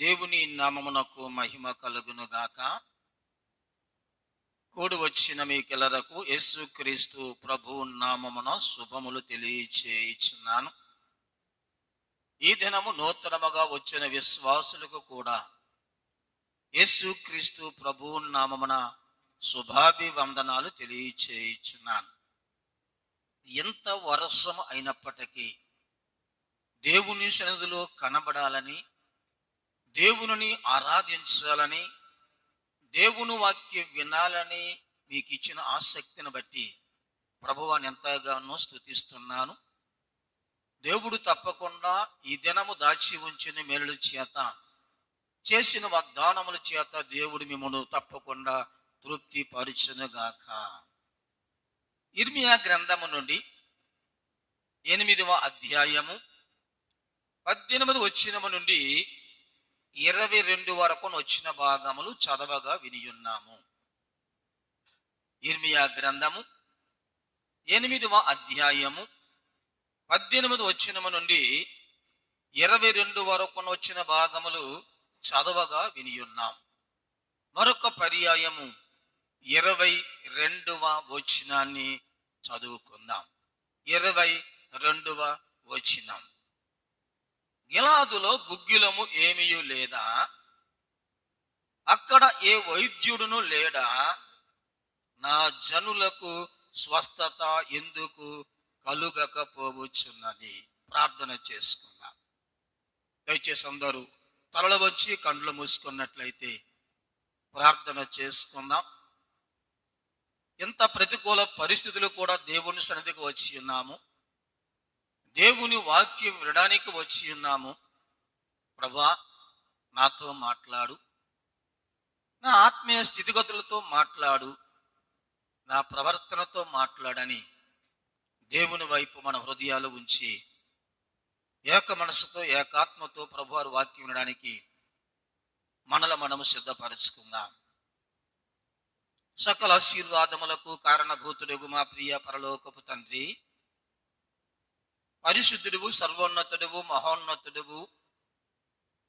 దేవుని నామమునకు మహిమ కలుగును గాక. కూడి వచ్చిన మీకెల్లరకు యేసుక్రీస్తు ప్రభు నామమున శుభములు తెలియచేయుచున్నాను. ఈ దినము నూతనముగా వచ్చిన విశ్వాసులకు కూడా యేసుక్రీస్తు ప్రభు నామమున శుభాభివందనాలు తెలియచేయుచున్నాను. ఎంత వర్షం అయినప్పటికీ దేవుని సన్నిధిలో కనబడాలని, దేవుని ఆరాధించాలని, దేవుని వాక్యం వినాలని మీకు ఇచ్చిన ఆసక్తిని బట్టి ప్రభువాన్ని ఎంతగానో స్తుతిస్తున్నాను. దేవుడు తప్పకుండా ఈ దినము దాచి ఉంచిన మేలుల చేత, చేసిన వాగ్దానముల చేత దేవుడు మిమ్మల్ని తప్పకుండా తృప్తి పరుచునుగాక. ఇర్మియా గ్రంథము నుండి 8వ అధ్యాయము 18 వచనము నుండి 22 వరకు వచ్చిన భాగములు చదవగా వినియున్నాము. ఇర్మియా గ్రంథము 8వ అధ్యాయము 18 వచనము నుండి 22 వరకు వచ్చిన భాగములు చదవగా వినియున్నాం. మరొక పర్యాయము 22వ వచనాన్ని చదువుకుందాం. 22వ వచనం. గిలాదులో గుగ్గిలము ఏమీయూ లేదా, అక్కడ ఏ వైద్యుడును లేడా, నా జనులకు స్వస్థత ఎందుకు కలుగకపోవచ్చున్నది. ప్రార్థన చేసుకుందాం. దయచేసి అందరూ తలలు వచ్చి కండ్లు మూసుకున్నట్లయితే ప్రార్థన చేసుకుందాం. ఎంత ప్రతికూల పరిస్థితులు కూడా దేవుని సన్నిధికి వచ్చి ఉన్నాము, దేవుని వాక్యం వినడానికి వచ్చి ఉన్నాము. ప్రభా, నాతో మాట్లాడు, నా ఆత్మీయ స్థితిగతులతో మాట్లాడు, నా ప్రవర్తనతో మాట్లాడని దేవుని వైపు మన హృదయాలు ఉంచి ఏక మనసుతో ఏకాత్మతో ప్రభువారి వాక్యం వినడానికి మనము సిద్ధపరచుకుందాం. సకల ఆశీర్వాదములకు కారణభూతుడుగు మా ప్రియ పరలోకపు తండ్రి, పరిశుద్ధుడువు, సర్వోన్నతుడువు, మహోన్నతుడువు,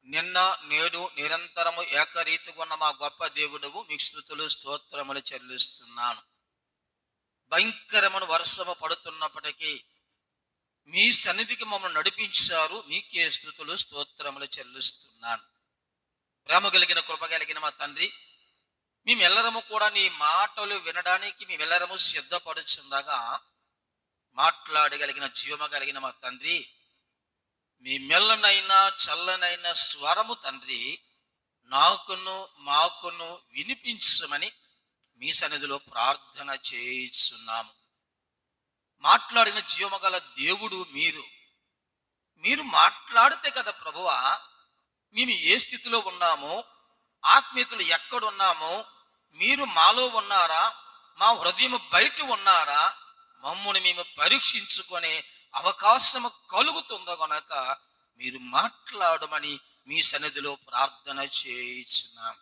నిన్న నేడు నిరంతరము ఏకరీతిగా ఉన్న మా గొప్ప దేవుడువు, మీకు స్తుతులు స్తోత్రములు చెల్లిస్తున్నాను. భయంకరమైన వర్షము పడుతున్నప్పటికీ మీ సన్నిధికి మమ్మల్ని నడిపించారు. మీకే స్తుతులు స్తోత్రములు చెల్లిస్తున్నాను. ప్రేమ కలిగిన కృప కలిగిన మా తండ్రి, మేమెల్లరము కూడా నీ మాటలు వినడానికి మేమెల్లరము సిద్ధపడుచుండగా మాట్లాడగలిగిన జీవమ కలిగిన మా తండ్రి, మీ మెల్లనైనా చల్లనైనా స్వరము తండ్రి నాకును మాకును వినిపించమని మీ సన్నిధిలో ప్రార్థన చేస్తున్నాము. మాట్లాడిన జీవమగల దేవుడు మీరు మాట్లాడితే కదా ప్రభువా మేము ఏ స్థితిలో ఉన్నామో, ఆత్మీయతలు ఎక్కడున్నామో, మీరు మాలో ఉన్నారా, మా హృదయం బయట ఉన్నారా, మమ్మల్ని మేము పరీక్షించుకునే అవకాశం కలుగుతుందో గనక మీరు మాట్లాడమని మీ సన్నిధిలో ప్రార్థన చేయించున్నాం.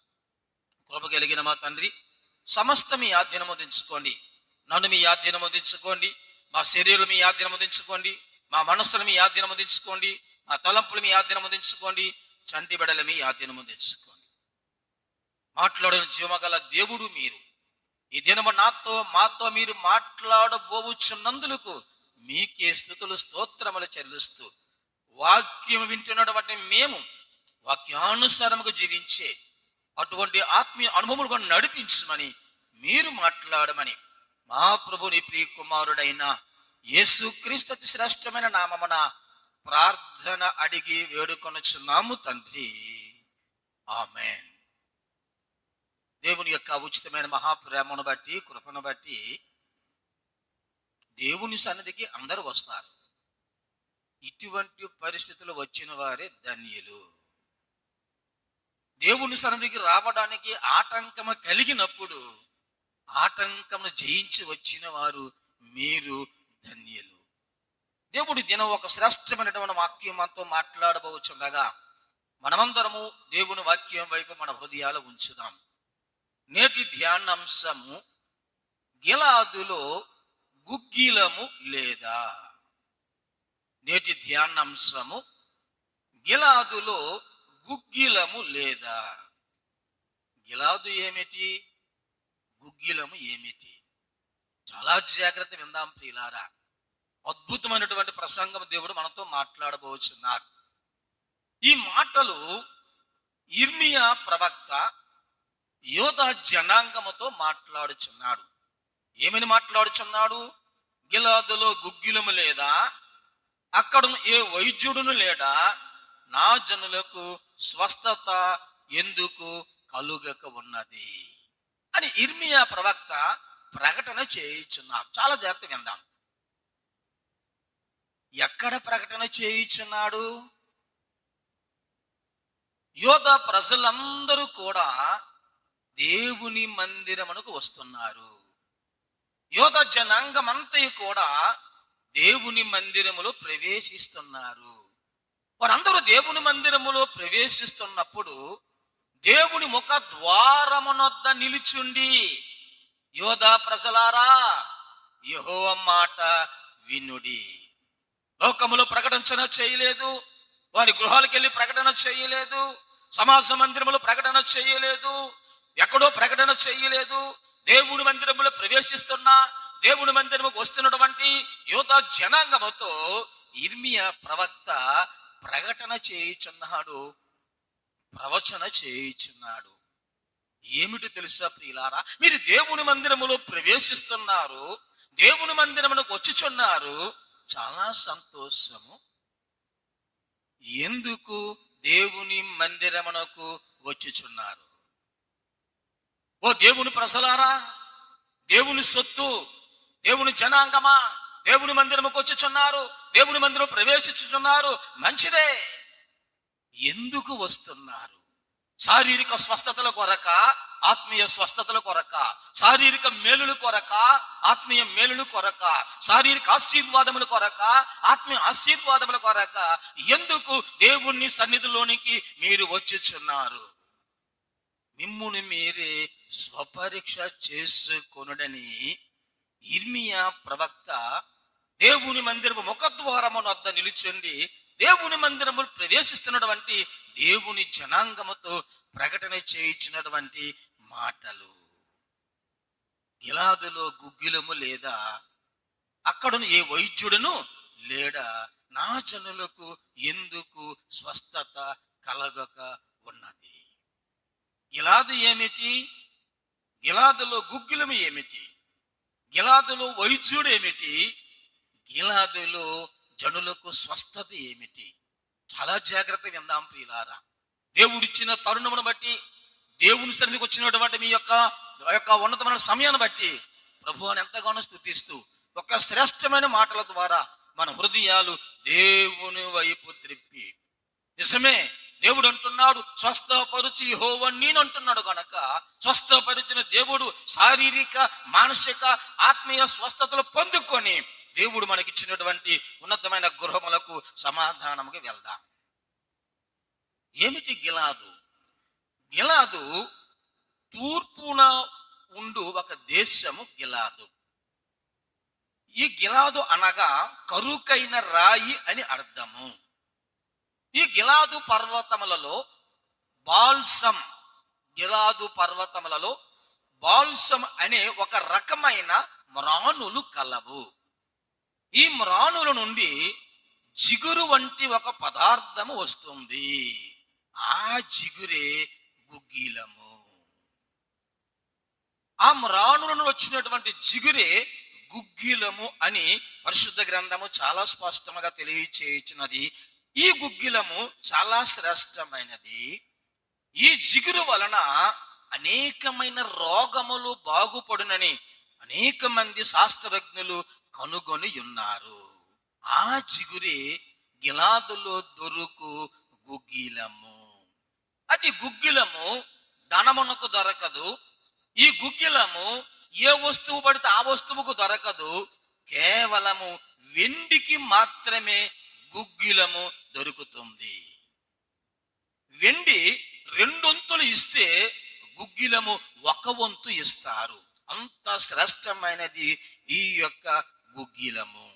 కృప కలిగిన మా తండ్రి, సమస్త మీ ఆధీనము దించుకోండి. నన్ను మీ ఆధీనము దించుకోండి, మా శరీరం మీ ఆధీనము దించుకోండి, మా మనస్సును మీ ఆధీనము దించుకోండి, మా తలంపులు మీ ఆధీనము దించుకోండి, చంటి బిడ్డలు మీ ఆధీనము దించుకోండి. మాట్లాడిన జీవమగల దేవుడు మీరు. ఈ దినము మాతో మీరు మాట్లాడబోచున్నందులకు మీకే స్తుతులు స్తోత్రములు చెల్లిస్తూ, వాక్యం వింటున్నటువంటి మేము వాక్యానుసారముగా జీవించే అటువంటి ఆత్మీయ అనుభవములు నడిపించమని, మీరు మాట్లాడమని మా ప్రభుని ప్రియ కుమారుడైన యేసుక్రీస్తు అతి శ్రేష్టమైన నామమున ప్రార్థన అడిగి వేడుకొనుచున్నాము తండ్రి. ఆమేన్. దేవుని యొక్క ఉచితమైన మహాప్రేమను బట్టి, కృపను బట్టి దేవుని సన్నిధికి అందరూ వస్తారు. ఇటువంటి పరిస్థితులు వచ్చిన వారే ధన్యులు. దేవుని సన్నిధికి రావడానికి ఆటంకము కలిగినప్పుడు ఆటంకమును జయించి వచ్చిన వారు మీరు ధన్యులు. దేవుడి దినం ఒక శ్రేష్టమైనటువంటి వాక్యం మనతో మాట్లాడబోచుండగా మనమందరము దేవుని వాక్యం వైపు మన హృదయాలు ఉంచుదాం. నేటి ధ్యానాంశము, గిలాదులో గుగ్గిలము లేదా. నేటి ధ్యానాంశము, గిలాదులో గుగ్గిలము లేదా? గిలాదు ఏమిటి, గుగ్గిలము ఏమిటి? చాలా జాగ్రత్త విందాం ప్రియులారా. అద్భుతమైనటువంటి ప్రసంగం దేవుడు మనతో మాట్లాడబోచున్నాడు. ఈ మాటలు ఇర్మియా ప్రవక్త యోధా జనాంగముతో మాట్లాడుచున్నాడు. ఏమని మాట్లాడుచున్నాడు? గిలాదులో గుగ్గిలము లేదా? అక్కడ ఏ వైద్యుడును లేడా? నా జనులకు స్వస్థత ఎందుకు కలుగక ఉన్నది అని ఇర్మియా ప్రవక్త ప్రకటన చేయుచున్నాడు. చాలా జాగ్రత్త విందాం. ఎక్కడ ప్రకటన చేయుచున్నాడు? యోధా ప్రజలందరూ కూడా దేవుని మందిరమునకు వస్తున్నారు. యోధా జనాంగమంతయు కూడా దేవుని మందిరములో ప్రవేశిస్తున్నారు. వారందరూ దేవుని మందిరములో ప్రవేశిస్తున్నప్పుడు దేవుని ముఖ ద్వారమునొద్ద నిలుచుండి, యోధా ప్రజలారా యెహోవా మాట వినుడి. లోకములో ప్రకటన చేయలేదు, వారి గృహాలకు వెళ్ళి ప్రకటన చేయలేదు, సమాజ మందిరములో ప్రకటన చేయలేదు, ఎక్కడో ప్రకటన చేయలేదు. దేవుని మందిరములో ప్రవేశిస్తున్నా, దేవుని మందిరముకు వస్తున్నటువంటి యోధా జనాంగముతో ఇర్మియా ప్రవక్త ప్రకటన చేయుచున్నాడు, ప్రవచన చేయుచున్నాడు. ఏమిటి తెలుసా ప్రియులారా? మీరు దేవుని మందిరములో ప్రవేశిస్తున్నారు, దేవుని మందిరమునకు వచ్చుచున్నారు, చాలా సంతోషము. ఎందుకు దేవుని మందిరమునకు వచ్చుచున్నారు? ఓ దేవుని ప్రజలారా, దేవుని సొత్తు, దేవుని జనాంగమా, దేవుని మందిరముకు వచ్చుచున్నారు, దేవుని మందిరం ప్రవేశించుచున్నారు, మంచిదే. ఎందుకు వస్తున్నారు? శారీరక స్వస్థతల కొరక, ఆత్మీయ స్వస్థతల కొరక, శారీరక మేలుల కొరక, ఆత్మీయ మేలుల కొరక, శారీరక ఆశీర్వాదముల కొరక, ఆత్మీయ ఆశీర్వాదముల కొరక ఎందుకు దేవుని సన్నిధిలోనికి మీరు వచ్చుచున్నారు? మిమ్ముని మీరే స్వపరీక్ష చేసుకొనుడని ఇర్మియా ప్రవక్త దేవుని మందిరము ముఖద్వారము వద్ద నిలుచుండి దేవుని మందిరము ప్రవేశిస్తున్నటువంటి దేవుని జనాంగముతో ప్రకటన చేయించినటువంటి మాటలు. గిలాదులో గుగ్గిలము లేదా? అక్కడను ఏ వైద్యుడును లేడా? నా జనులకు ఎందుకు స్వస్థత కలగక ఉన్నది? గిలాదు ఏమిటి? గిలాదులో గుగ్గిలము ఏమిటి? గిలాదులో వైద్యుడు ఏమిటి? గిలాదులో జనులకు స్వస్థత ఏమిటి? చాలా జాగ్రత్తగా విందాం ప్రియులారా. దేవుడిచ్చిన తరుణమును బట్టి, దేవుని సన్నిధికి వచ్చినటువంటి మీ యొక్క ఉన్నతమైన సమయాన్ని బట్టి ప్రభువుని ఎంతగానో స్తుతిస్తూ ఒక శ్రేష్టమైన మాటల ద్వారా మన హృదయాలు దేవుని వైపు త్రిప్పి, నిజమే దేవుడు అంటున్నాడు స్వస్థపరిచి యెహోవా నేను అంటున్నాడు కనుక, స్వస్థపరిచిన దేవుడు శారీరక, మానసిక, ఆత్మీయ స్వస్థతలు పొందుకొని దేవుడు మనకిచ్చినటువంటి ఉన్నతమైన గృహములకు సమాధానముగా వెళ్దాం. ఏమిటి గిలాదు? గిలాదు తూర్పున ఉండు ఒక దేశము గిలాదు. ఈ గిలాదు అనగా కరుకైన రాయి అని అర్థము. ఈ గిలాదు పర్వతములలో బాల్సం అనే ఒక రకమైన మ్రానులు కలవు. ఈ మ్రానుల నుండి జిగురు వంటి ఒక పదార్థము వస్తుంది. ఆ జిగురే గుగ్గిలము. ఆ మ్రానుల నుండి వచ్చినటువంటి జిగురే గుగ్గిలము అని పరిశుద్ధ గ్రంథము చాలా స్పష్టంగా తెలియచేయుచున్నది. ఈ గుగ్గిలము చాలా శ్రేష్టమైనది. ఈ జిగురు వలన అనేకమైన రోగములు బాగుపడునని అనేక మంది శాస్త్రజ్ఞులు కనుగొని ఉన్నారు. ఆ జిగురే గిలాదులో దొరుకు గుగ్గిలము. అది గుగ్గిలము ధనమునకు దొరకదు. ఈ గుగ్గిలము ఏ వస్తువు పడితే ఆ వస్తువుకు దొరకదు. కేవలము వెండికి మాత్రమే గుగ్గిలము దొరుకుతుంది. వెండి 2 వంతులు ఇస్తే గుగ్గిలము 1 వంతు ఇస్తారు. అంత శ్రేష్టమైనది ఈ యొక్క గుగ్గిలము.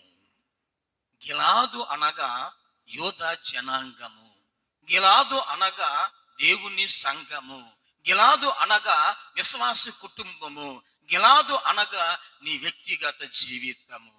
గిలాదు అనగా యోధా జనాంగము. గిలాదు అనగా దేవుని సంఘము, గిలాదు అనగా విశ్వాస కుటుంబము, గిలాదు అనగా నీ వ్యక్తిగత జీవితము.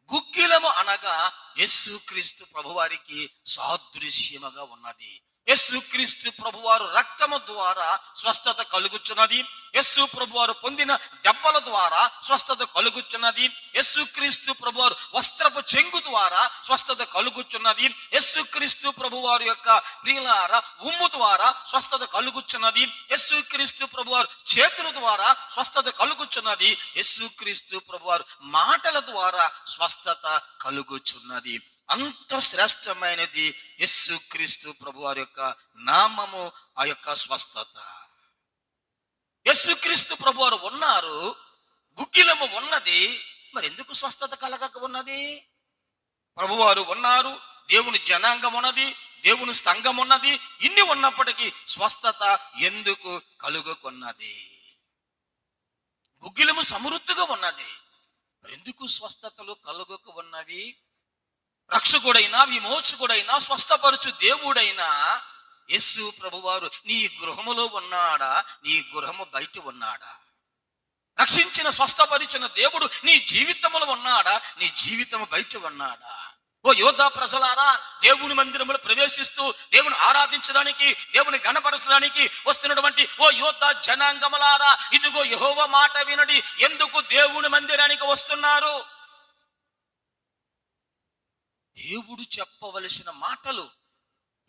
గుగ్గిలము అనగా యేసుక్రీస్తు ప్రభువారికి సాదృశ్యముగా ఉన్నది. యేసుక్రీస్తు ప్రభువారు రక్తము ద్వారా స్వస్థత కలుగుచున్నది. యేసు ప్రభువారు పొందిన దెబ్బల ద్వారా స్వస్థత కలుగుచున్నది. యేసుక్రీస్తు ప్రభువారు వస్త్రపు చెంగు ద్వారా స్వస్థత కలుగుచున్నది. యేసుక్రీస్తు ప్రభువారు యొక్క ప్రియులారా ఉమ్ము ద్వారా స్వస్థత కలుగుచున్నది. యేసుక్రీస్తు ప్రభువారు చేతుల ద్వారా స్వస్థత కలుగుచున్నది. యేసుక్రీస్తు ప్రభువారు మాటల ద్వారా స్వస్థత కలుగుచున్నది. అంత శ్రేష్టమైనది యేసుక్రీస్తు ప్రభువారి యొక్క నామము, ఆ యొక్క స్వస్థత. యేసుక్రీస్తు ప్రభువారు ఉన్నారు, గుగ్గిలము ఉన్నది, మరి ఎందుకు స్వస్థత కలగక ఉన్నది? ప్రభువారు ఉన్నారు, దేవుని జనాంగం ఉన్నది, దేవుని సంఘం ఉన్నది, ఇన్ని ఉన్నప్పటికీ స్వస్థత ఎందుకు కలుగుకున్నది? గుగ్గిలము సమృద్ధిగా ఉన్నది, మరి ఎందుకు స్వస్థతలు కలుగక ఉన్నవి? రక్షకుడైనా విమోచకుడైనా స్వస్థపరచు దేవుడైనా యేసు ప్రభువారు నీ గృహములో ఉన్నాడా, నీ గృహము బయట ఉన్నాడా? రక్షించిన స్వస్థపరిచిన దేవుడు నీ జీవితములో ఉన్నాడా, నీ జీవితము బయట ఉన్నాడా? ఓ యోధా ప్రజలారా, దేవుని మందిరములో ప్రవేశిస్తూ దేవుని ఆరాధించడానికి, దేవుని గణపరచడానికి వస్తున్నటువంటి ఓ యోధా జనాంగములారా, ఇదిగో యెహోవా మాట వినడి. ఎందుకు దేవుని మందిరానికి వస్తున్నారు? దేవుడు చెప్పవలసిన మాటలు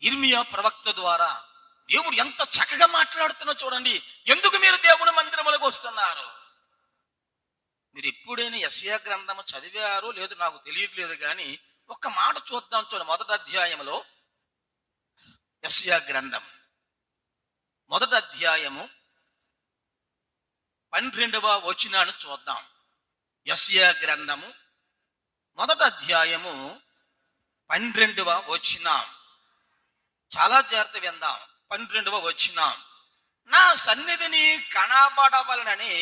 ఇర్మియా ప్రవక్త ద్వారా దేవుడు ఎంత చక్కగా మాట్లాడుతున్నా చూడండి. ఎందుకు మీరు దేవుని మందిరములకు వస్తున్నారు? మీరు ఎప్పుడైనా యెషయా గ్రంథము చదివారో లేదో నాకు తెలియట్లేదు, కానీ ఒక్క మాట చూద్దాం. చూడండి, మొదటి అధ్యాయములో యెషయా గ్రంథం మొదటి అధ్యాయము 12వ వచనాన్ని చూద్దాం. యెషయా గ్రంథము మొదటి అధ్యాయము 12వ వచనం. చాలా జాగ్రత్త విందాం. 12వ వచనం. నా సన్నిధిని కనబడవలనని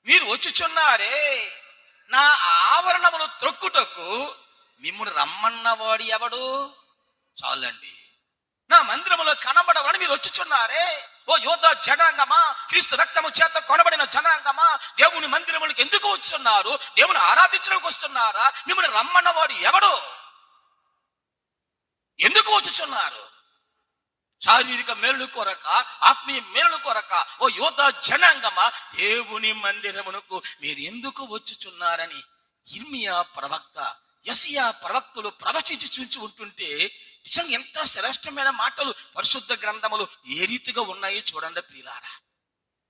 మీరు వచ్చుచున్నారే, నా ఆవరణములు త్రొక్కుటకు మిమ్మును రమ్మన్నవాడు ఎవడు? చాలండి. నా మందిరములో కనబడవలని మీరు వచ్చుచున్నారే, ఓ యోధా జనాంగమా, క్రీస్తు రక్తము చేత కొనబడిన జనాంగమా, దేవుని మందిరములకు ఎందుకు వచ్చున్నారు? దేవుని ఆరాధించడానికి వస్తున్నారా? మిమ్మల్ని రమ్మన్నవాడు ఎవడు? ఎందుకు వచ్చుచున్నారు? శారీరక మేలు కొరక, ఆత్మీయ మేలు కొరక, ఓ యోధా జనాంగమా, దేవుని మందిరమునకు మీరు ఎందుకు వచ్చుచున్నారని ఇర్మియా ప్రవక్త, యెషయా ప్రవక్తలు ప్రవచించి చూచి ఉంటుంటే నిజంగా ఎంత శ్రేష్టమైన మాటలు పరిశుద్ధ గ్రంథములు ఏ రీతిగా ఉన్నాయో చూడండి ప్రియులారా.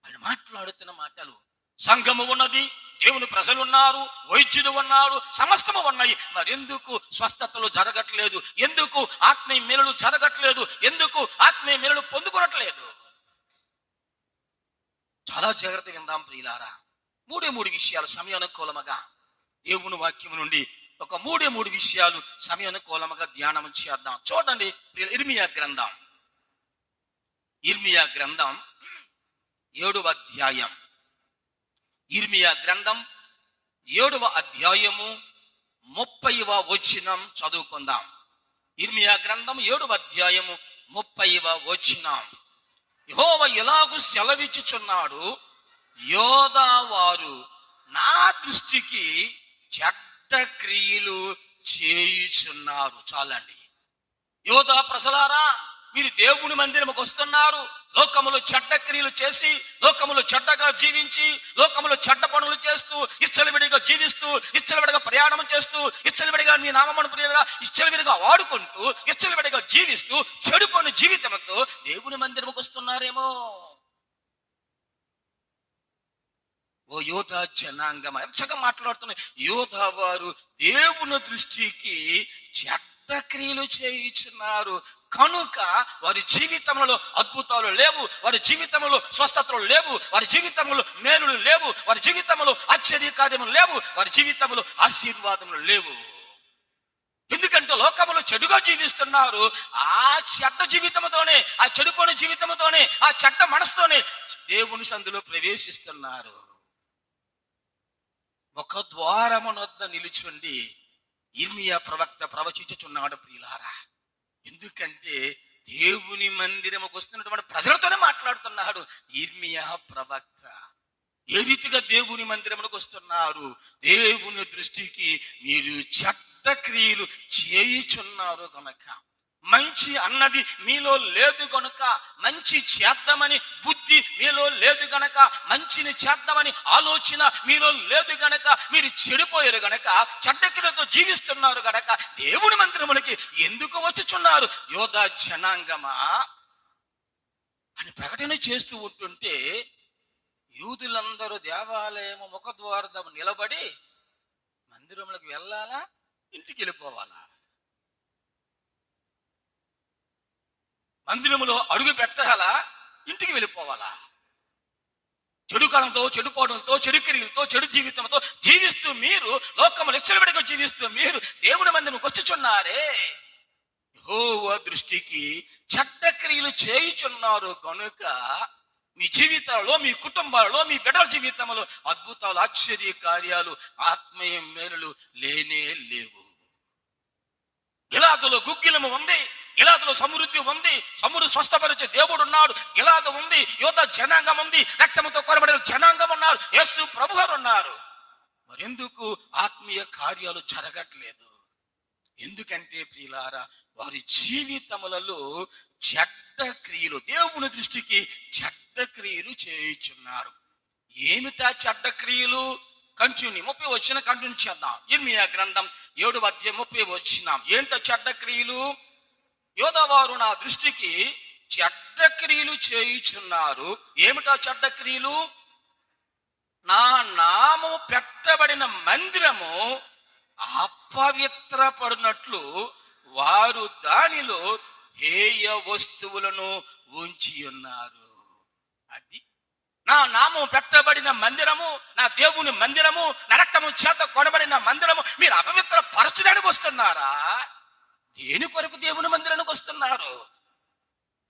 ఆయన మాట్లాడుతున్న మాటలు, సంఘము ఉన్నది, దేవుని ప్రజలు ఉన్నారు, వైద్యులు ఉన్నారు, సమస్తము ఉన్నాయి, మరెందుకు స్వస్థతలు జరగట్లేదు? ఎందుకు ఆత్మీయ మేలులు జరగట్లేదు? ఎందుకు ఆత్మీయ మేలులు పొందుకోవట్లేదు? చాలా జాగ్రత్త విందాం ప్రియులారా. మూడు విషయాలు సమయానుకూలముగా దేవుని వాక్యము నుండి ఒక మూడు విషయాలు సమయానుకూలముగా ధ్యానం చేద్దాం. చూడండి, ఇర్మియా గ్రంథం 7వ అధ్యాయం. ఇర్మియా గ్రంథం 7వ అధ్యాయము 30వ వచనం చదువుకుందాం. ఇర్మియా గ్రంథం 7వ అధ్యాయము 30వ వచనం. యెహోవా ఎలాగూ సెలవిచ్చుచున్నాడు, యోధా వారు నా దృష్టికి చెడ్డ క్రియలు చేయుచున్నారు. చాలండి. యోధా ప్రజలారా, మీరు దేవుని మందిరముకు వస్తున్నారు, లోకములో చెడ్డ క్రియలు చేసి, లోకములో చెడ్డగా జీవించి, లోకములో చెడ్డ పనులు చేస్తూ, ఇచ్చలవిడిగా జీవిస్తూ, ఇచ్చలవిడిగా ప్రయాణం చేస్తూ, ఇచ్చలవిడిగా నీ నామమును ఇచ్చలవిడిగా వాడుకుంటూ, ఇచ్చలవిడిగా జీవిస్తూ, చెడు పను జీవితంతో దేవుని మందిరముకు వస్తున్నారేమో. ఓ యోధా జనాంగమా, ఎంతగా మాట్లాడుతున్నా. యోధా వారు దేవుని దృష్టికి చెడ్డ క్రియలు చేయుచున్నారు కనుక వారి జీవితంలో అద్భుతాలు లేవు, వారి జీవితంలో స్వస్థతలు లేవు, వారి జీవితంలో మేలులు లేవు, వారి జీవితంలో ఆశ్చర్య కార్యములు లేవు, వారి జీవితంలో ఆశీర్వాదములు లేవు. ఎందుకంటే లోకములో చెడుగా జీవిస్తున్నారు. ఆ చెడ్డ జీవితంతోనే, ఆ చెడుపోని జీవితంతోనే, ఆ చెడ్డ మనసుతోనే దేవుని సందులో ప్రవేశిస్తున్నారు. ఒక ద్వారమునొద్ద నిలుచుండి ఇర్మియా ప్రవక్త ప్రవచించుచున్నాడు ప్రియులారా. ఎందుకంటే దేవుని మందిరముకు వస్తున్నటువంటి ప్రజలతోనే మాట్లాడుతున్నాడు యిర్మీయా ప్రవక్త. ఏ రీతిగా దేవుని మందిరములకు వస్తున్నారు? దేవుని దృష్టికి మీరు చెడ్డ క్రియలు చేయుచున్నారు కనుక, మంచి అన్నది మీలో లేదు గనుక, మంచి చేద్దామని బుద్ధి మీలో లేదు గనక, మంచిని చేద్దామని ఆలోచన మీలో లేదు గనక, మీరు చెడిపోయారు గనక, చెడ్డకిలతో జీవిస్తున్నారు గనక దేవుని మందిరములకి ఎందుకు వచ్చుచున్నారు యోధా జనాంగమా అని ప్రకటన చేస్తూ ఉంటుంటే, యూదులందరూ దేవాలయం ముఖద్వారం నిలబడి మందిరములకు వెళ్ళాలా, ఇంటికి వెళ్ళిపోవాలా? మందిరములో అడుగు పెట్టాలా, ఇంటికి వెళ్ళిపోవాలా? చెడు కాలంతో, చెడుపోవడంతో, చెడు క్రియలతో, చెడు జీవితంతో జీవిస్తూ మీరు, లోకములు లెచ్చలబడిగా జీవిస్తూ మీరు దేవుని మందిరంకి వచ్చుచున్నారే. యెహోవా దృష్టికి చెడ్డ క్రియలు చేయుచున్నారు కనుక మీ జీవితాలలో, మీ కుటుంబాలలో, మీ బిడ్డల జీవితంలో అద్భుతాలు, ఆశ్చర్య కార్యాలు, ఆత్మీయ మేలులు లేనే లేవు. గిలాదులో గుగ్గిలము ఉంది, గిలాదులో సమృద్ధి ఉంది, సమృద్ధి స్వస్థపరిచే దేవుడు ఉన్నాడు. గిలాదు ఉంది, యోధ జనాంగం ఉంది, రక్తముతో కొనబడిన జనాంగం ఉన్నారు, యేసు ప్రభు గారు ఉన్నారు. మరెందుకు ఆత్మీయ కార్యాలు జరగట్లేదు? ఎందుకంటే ప్రియులారా, వారి జీవితములలో చెడ్డ క్రియలు, దేవుని దృష్టికి చెడ్డ క్రియలు చేయుచున్నారు. ఏమిటా చెడ్డ క్రియలు? కంటిన్యూ 30 వచ్చిన కంటిన్యూ చేద్దాం. యిర్మీయా గ్రంథం 7వ అధ్యాయం 30 వచ్చినాం. ఏంటో చెడ్డ క్రియలు? యోధవారు నా దృష్టికి చెడ్డ క్రియలు చేయుచున్నారు. ఏమిటా చెడ్డ క్రియలు? నా నామము పెట్టబడిన మందిరము అపవిత్రపడినట్లు వారు దానిలో హేయ వస్తువులను ఉంచి ఉన్నారు. అది నా నామం పెట్టబడిన మందిరము, నా దేవుని మందిరము, నా రక్తము చేత కొనబడిన మందిరము మీరు అపవిత్ర పరచడానికి వస్తున్నారా? దేని కొరకు దేవుని మందిరానికి వస్తున్నారు?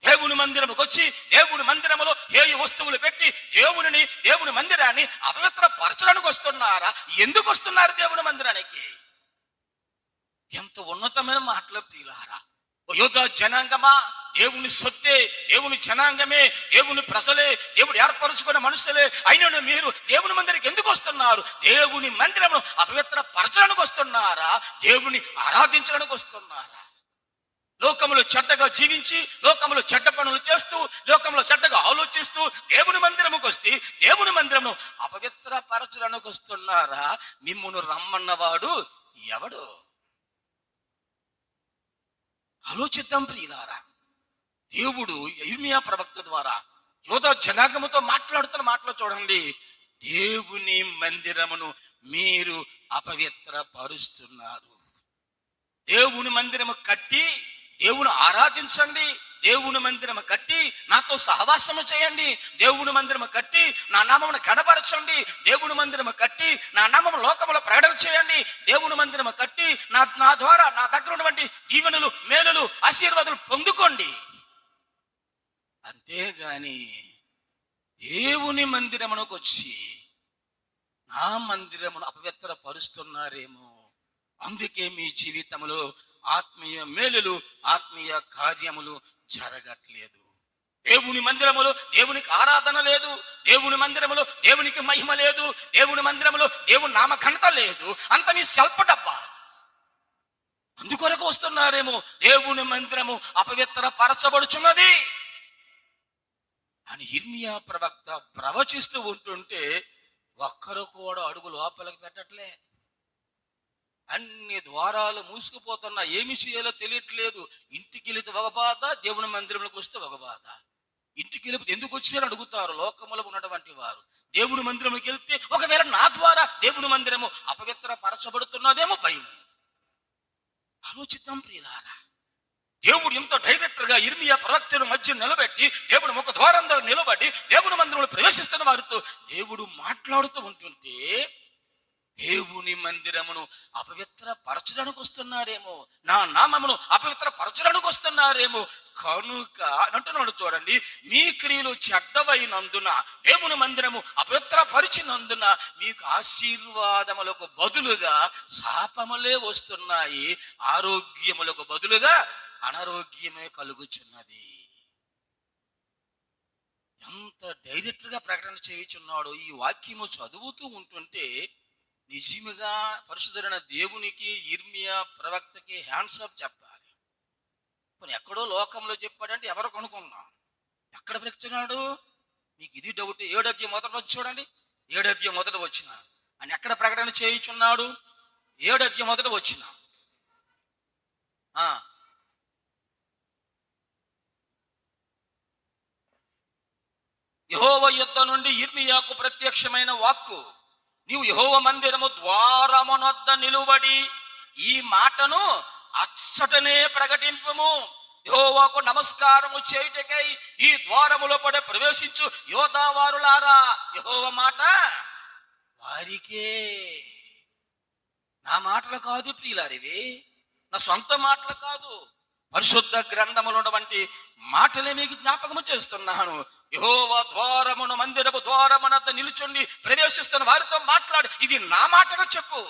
దేవుని మందిరముకు వచ్చి దేవుని మందిరములో హేయ వస్తువులు పెట్టి దేవుని మందిరాన్ని అపవిత్ర పరచడానికి వస్తున్నారా? ఎందుకు వస్తున్నారు దేవుని మందిరానికి? ఎంత ఉన్నతమైన మాటలు ప్రియులారా! యోధ జనాంగమా, దేవుని సొత్తే, దేవుని జనాంగమే, దేవుని ప్రజలే, దేవుడు ఏర్పరుచుకున్న మనుషులే అయినను మీరు దేవుని మందిరానికి ఎందుకు వస్తున్నారు? దేవుని మందిరము అపవిత్ర పరచడానికి వస్తున్నారా? దేవుని ఆరాధించడానికి వస్తున్నారా? లోకములో చెడ్డగా జీవించి, లోకములో చెడ్డ పనులు చేస్తూ, లోకంలో చెడ్డగా ఆలోచిస్తూ దేవుని మందిరముకు వస్తే దేవుని మందిరము అపవిత్ర పరచడానికి వస్తున్నారా? మిమ్మును రమ్మన్నవాడు ఎవడు? ఆలోచిద్దాం ప్రియులారా. దేవుడు యిర్మీయా ప్రవక్త ద్వారా యోధ జనాంగముతో మాట్లాడుతున్న మాటలు చూడండి. దేవుని మందిరమును మీరు అపవిత్ర పరుస్తున్నారు. దేవుని మందిరము కట్టి దేవుని ఆరాధించండి, దేవుని మందిరము కట్టి నాతో సహవాసము చేయండి, దేవుని మందిరము కట్టి నా నామమును కనపరచండి, దేవుని మందిరము కట్టి నా నామము లోకములో ప్రకటన చేయండి, దేవుని మందిరము కట్టి నా ద్వారా నా దగ్గర ఉన్నటువంటి దీవెనలు, మేలులు, ఆశీర్వాదాలు పొందుకోండి. అంతేగాని దేవుని మందిరమునకు వచ్చి నా మందిరమును అపవిత్ర పరుస్తున్నారేమో, అందుకే మీ జీవితంలో ఆత్మీయ మేలులు, ఆత్మీయ కార్యములు జరగట్లేదు. దేవుని మందిరములో దేవునికి ఆరాధన లేదు, దేవుని మందిరములో దేవునికి మహిమ లేదు, దేవుని మందిరములో దేవుని నామఘనత లేదు. అంత మీ స్వల్ప డబ్బా. అందుకొరకు వస్తున్నారేమో, దేవుని మందిరము అపవిత్ర పరచబడుచున్నది అని యిర్మీయా ప్రవక్త ప్రవచిస్తూ ఉంటుంటే ఒక్కరు కూడా అడుగు లోపలికి పెట్టట్లే. అన్ని ద్వారాలు మూసుకుపోతున్నా, ఏమి చేయాలో తెలియట్లేదు. ఇంటికి వెళితే ఒక బాధ, దేవుని మందిరంలోకి వస్తే ఒక బాధ. ఇంటికి వెళ్ళిపోతే ఎందుకు వచ్చారని అడుగుతారు లోకములో ఉన్నటువంటి వారు. దేవుని మందిరంలోకి వెళ్తే ఒకవేళ నా ద్వారా దేవుని మందిరము అపవిత్ర పరచబడుతున్నదేమో భయం. ఆలోచిద్దాం ప్రియులారా. దేవుడు ఎంతో డైరెక్టర్ గా యిర్మీయా ప్రవక్తను మధ్య నిలబెట్టి దేవుడు ముఖ ద్వారం దగ్గర నిలబడి దేవుని మందిరంలో ప్రవేశిస్తున్న వారితో దేవుడు మాట్లాడుతూ ఉంటుంటే దేవుని మందిరమును అపవిత్ర పరచడానికి వస్తున్నారేమో, నా నామమును అపవిత్ర పరచడానికి వస్తున్నారేమో కనుక అంటున్నాడు. చూడండి, మీ క్రియలు చెడ్డవైనందున, దేవుని మందిరము అపవిత్ర పరిచినందున మీకు ఆశీర్వాదములకు బదులుగా శాపములే వస్తున్నాయి, ఆరోగ్యములకు బదులుగా అనారోగ్యమే కలుగుచున్నది. ఎంత డైరెక్ట్ గా ప్రకటన చేయుచున్నాడు. ఈ వాక్యము చదువుతూ ఉంటుంటే నిజముగా పరిశుద్ధుడైన దేవునికి, ఇర్మియా ప్రవక్తకి హ్యాండ్స్ ఆఫ్ చెప్పాలి. కొన్ని ఎక్కడో లోకంలో చెప్పాడంటే ఎవరు కొనుక్కున్నాం, ఎక్కడ ప్రకటించాడు? మీకు ఇది డౌట్. 7వ అధ్యాయం మొదటి వచ్చి చూడండి. 7వ అధ్యాయం మొదట వచ్చిన అని ఎక్కడ ప్రకటన చేయుచున్నాడు? 7వ అధ్యాయం మొదట వచ్చిన యెహోవా యుద్ధ నుండి ఇర్మియాకు ప్రత్యక్షమైన వాక్కు, నీవు యెహోవా మందిరము ద్వారమునొద్ద నిలువబడి ఈ మాటను అచ్చటనే ప్రకటింపుము. యెహోవాకు నమస్కారము చేయుటకై ఈ ద్వారములో పడే ప్రవేశించు యోధావారులారా, యెహోవా మాట వారికే. నా మాటలు కాదు ప్రియులారివి, నా సొంత మాటలు కాదు, పరిశుద్ధ గ్రంథములో ఉన్నటువంటి మాటలే మీకు జ్ఞాపకము చేస్తున్నాను. యెహోవా ద్వారమును మందిరపు ద్వారమునొద్ద నిలుచుండి ప్రవేశిస్తున్న వారితో మాట్లాడు, ఇది నా మాటగా చెప్పు.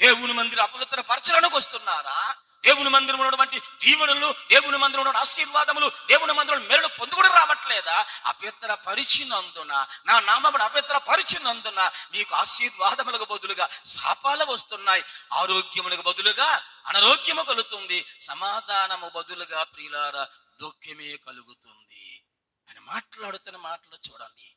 దేవుని మందిర అపవిత్ర పరచడానికి వస్తున్నారా? దేవుని మందిరంలో ఉన్నటువంటి దీవెనలు, దేవుని మందిరంలో ఉన్న ఆశీర్వాదములు, దేవుని మందిరంలో మేలు పొందుకుని రావట్లేదా? అపవిత్ర పరిచినందున, నా నామమును అపవిత్ర పరిచినందున మీకు ఆశీర్వాదములకు బదులుగా శాపాలు వస్తున్నాయి. ఆరోగ్యములకు బదులుగా అనారోగ్యము కలుగుతుంది, సమాధానము బదులుగా ప్రియులారా దుఃఖమే కలుగుతుంది అని మాట్లాడుతున్న మాటలు చూడండి.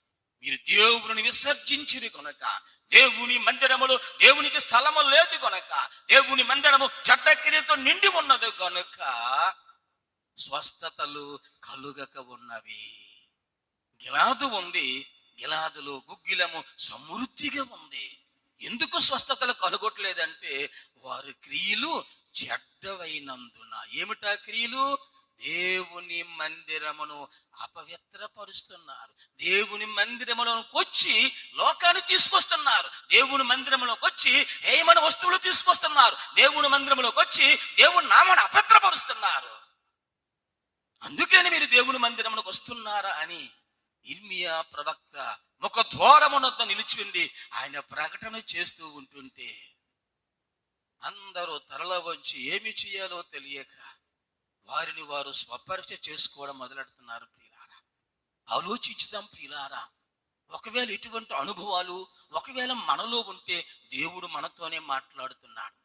మీరు దేవుని విసర్జించిరి కనుక, దేవుని మందిరములు దేవునికి స్థలము లేదు కనుక, దేవుని మందిరము చెడ్డ క్రియతో నిండి ఉన్నది కనుక స్వస్థతలు కలుగక ఉన్నవి. గిలాదు ఉంది, గిలాదులో గుగ్గిలము సమృద్ధిగా ఉంది. ఎందుకు స్వస్థతలు కలుగట్లేదంటే వారి క్రియలు చెడ్డవైనందున. ఏమిటా క్రియలు? దేవుని మందిరమును అపవిత్రపరుస్తున్నారు. దేవుని మందిరములోకి వచ్చి లోకాన్ని తీసుకొస్తున్నారు. దేవుని మందిరములోకి వచ్చి ఏమైనా వస్తువులు తీసుకొస్తున్నారు. దేవుని మందిరములోకి వచ్చి దేవుని నామాన్ని అపవిత్రపరుస్తున్నారు. అందుకని మీరు దేవుని మందిరములకు వస్తున్నారా అని ఇర్మియా ప్రవక్త ఒక ద్వారమునొద్ద నిలిచిండి ఆయన ప్రకటన చేస్తూ ఉంటుంటే అందరూ తరల వచ్చి ఏమి చేయాలో తెలియక వారిని వారు స్వపరీక్ష చేసుకోవడం మొదలెడుతున్నారు. ప్రియులారా, ఆలోచించుదాం ప్రియులారా. ఒకవేళ ఇటువంటి అనుభవాలు ఒకవేళ మనలో ఉంటే దేవుడు మనతోనే మాట్లాడుతున్నాడు.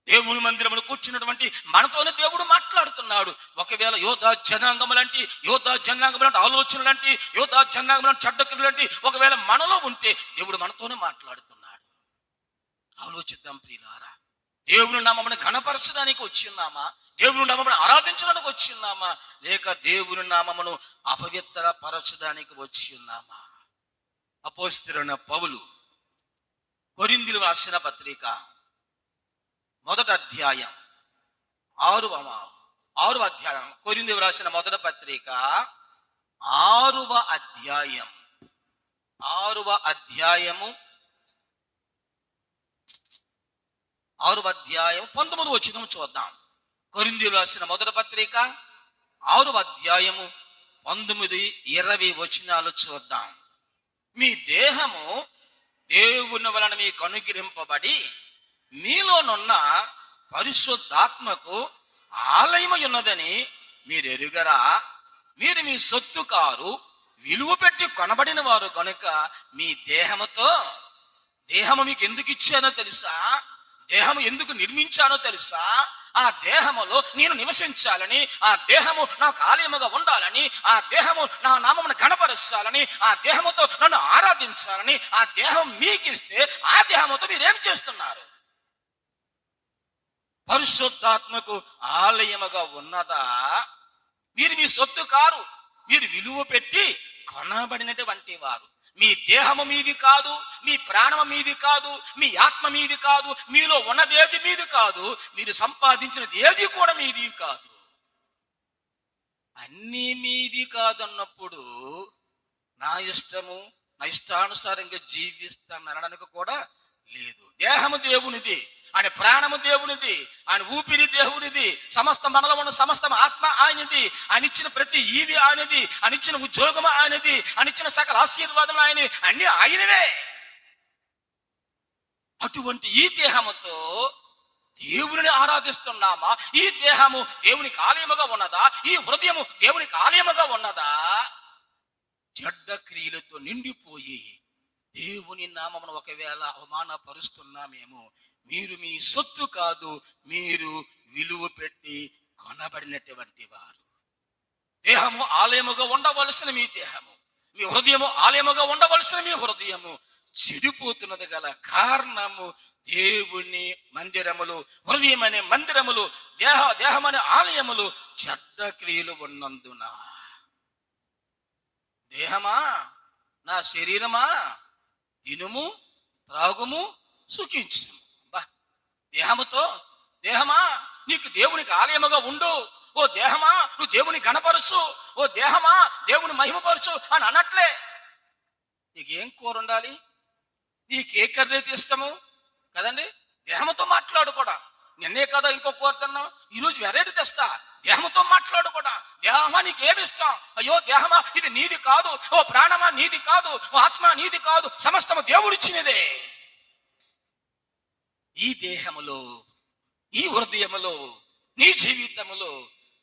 దేవుని మందిరమును కూర్చున్నటువంటి మనతోనే దేవుడు మాట్లాడుతున్నాడు. ఒకవేళ యోధా జనాంగం లాంటి ఆలోచనలు లాంటి యోధా జనాంగం లాంటి చెడ్డక్రియలు లాంటి ఒకవేళ మనలో ఉంటే దేవుడు మనతోనే మాట్లాడుతున్నాడు. ఆలోచిద్దాం ప్రియులారా. దేవుని నామమును ఘనపరచడానికి వచ్చిన్నామా? దేవుని నామమును ఆరాధించడానికి వచ్చిన్నామా? లేక దేవుని నామమును అపవిత్రపరచడానికి వచ్చిన్నామా? అపోస్తలుడైన పౌలు కొరింథీయులకు రాసిన పత్రిక 1వ అధ్యాయం 6వ అధ్యాయం కొరింథీయులకు రాసిన మొదటి పత్రిక 6వ అధ్యాయం 6వ అధ్యాయము 19వ వచనం చూద్దాం. కొరింథీయులకు రాసిన మొదటి పత్రిక 6వ అధ్యాయము 19, 20 వచనాలు చూద్దాం. మీ దేహము దేవుని వలన మీకు అనుగ్రహింపబడి మీలోనున్న పరిశుద్ధాత్మకు ఆలయమై ఉన్నదని మీరు ఎరుగరా? మీరు మీ సొత్తు కారు, విలువ పెట్టి కొనబడిన వారు కనుక మీ దేహము మీకు ఎందుకు ఇచ్చానో తెలుసా? దేహము ఎందుకు నిర్మించానో తెలుసా? ఆ దేహములో నేను నివసించాలని, ఆ దేహము నాకు ఆలయముగా ఉండాలని, ఆ దేహము నా నామమును ఘనపరచాలని, ఆ దేహముతో నన్ను ఆరాధించాలని ఆ దేహం మీకు ఇస్తే ఆ దేహముతో మీరేం చేస్తున్నారు? పరిశుద్ధాత్మకు ఆలయముగా ఉన్నదా? మీరు మీ సొత్తు కారు, మీరు విలువ పెట్టి కొనబడినటువంటి వారు. మీ దేహము మీది కాదు, మీ ప్రాణము మీది కాదు, మీ ఆత్మ మీది కాదు, మీలో ఉన్నదేది మీది కాదు, మీరు సంపాదించినది ఏది కూడా మీది కాదు. అన్నీ మీది కాదన్నప్పుడు నా ఇష్టానుసారంగా జీవిస్తాను అనడానికి కూడా లేదు. దేహము దేవునిది, ఆయన ప్రాణము దేవునిది, ఆయన ఊపిరి దేవునిది, సమస్త మనలో ఉన్న సమస్తం ఆత్మ ఆయనది, ఆయన ఇచ్చిన ప్రతి ఈవి ఆయనది, ఆయన ఇచ్చిన ఉద్యోగం ఆయనది, ఆయన ఇచ్చిన సకల ఆశీర్వాదం ఆయన, అన్ని ఆయనవే. అటువంటి ఈ దేహముతో దేవుని ఆరాధిస్తున్నామా? ఈ దేహము దేవునికి ఆలయముగా ఉన్నదా? ఈ హృదయము దేవునికి ఆలయముగా ఉన్నదా? చెడ్డ క్రియలతో నిండిపోయి దేవుని నామమును ఒకవేళ అవమానపరుస్తున్నామేమో, మీరు మీ సొత్తు కాదు, మీరు విలువ పెట్టి కొనబడినటువంటి వారు. దేహము ఆలయముగా ఉండవలసిన మీ దేహము, మీ హృదయము ఆలయముగా ఉండవలసిన మీ హృదయము చెడిపోతున్నది గల కారణము దేవుని మందిరములు, హృదయం అనే మందిరములు, దేహమనే ఆలయములు చెడ్డ క్రియలు ఉన్నందున. దేహమా, నా శరీరమా, తినుము త్రాగుము సుఖించుము. దేహమా నీకు దేవునికి ఆలయముగా ఉండు. ఓ దేహమా నువ్వు దేవుని గణపరచు. ఓ దేహమా దేవుని మహిమపరచు అని అనట్లే. నీకేం కూర ఉండాలి, నీకే కర్రీ ఇష్టము కదండి, దేహంతో మాట్లాడు కూడా. నిన్నే కదా ఇంకో కూర తిన్నావు, ఈరోజు వెరైటీ తెస్తా, దేహంతో మాట్లాడు కూడా. దేహమా నీకు ఏమి ఇష్టం? అయ్యో దేహమా ఇది నీది కాదు, ఓ ప్రాణమా నీది కాదు, ఓ ఆత్మ నీది కాదు, సమస్తము దేవుడిచ్చినదే. ఈ దేహములో, ఈ హృదయములో, నీ జీవితములో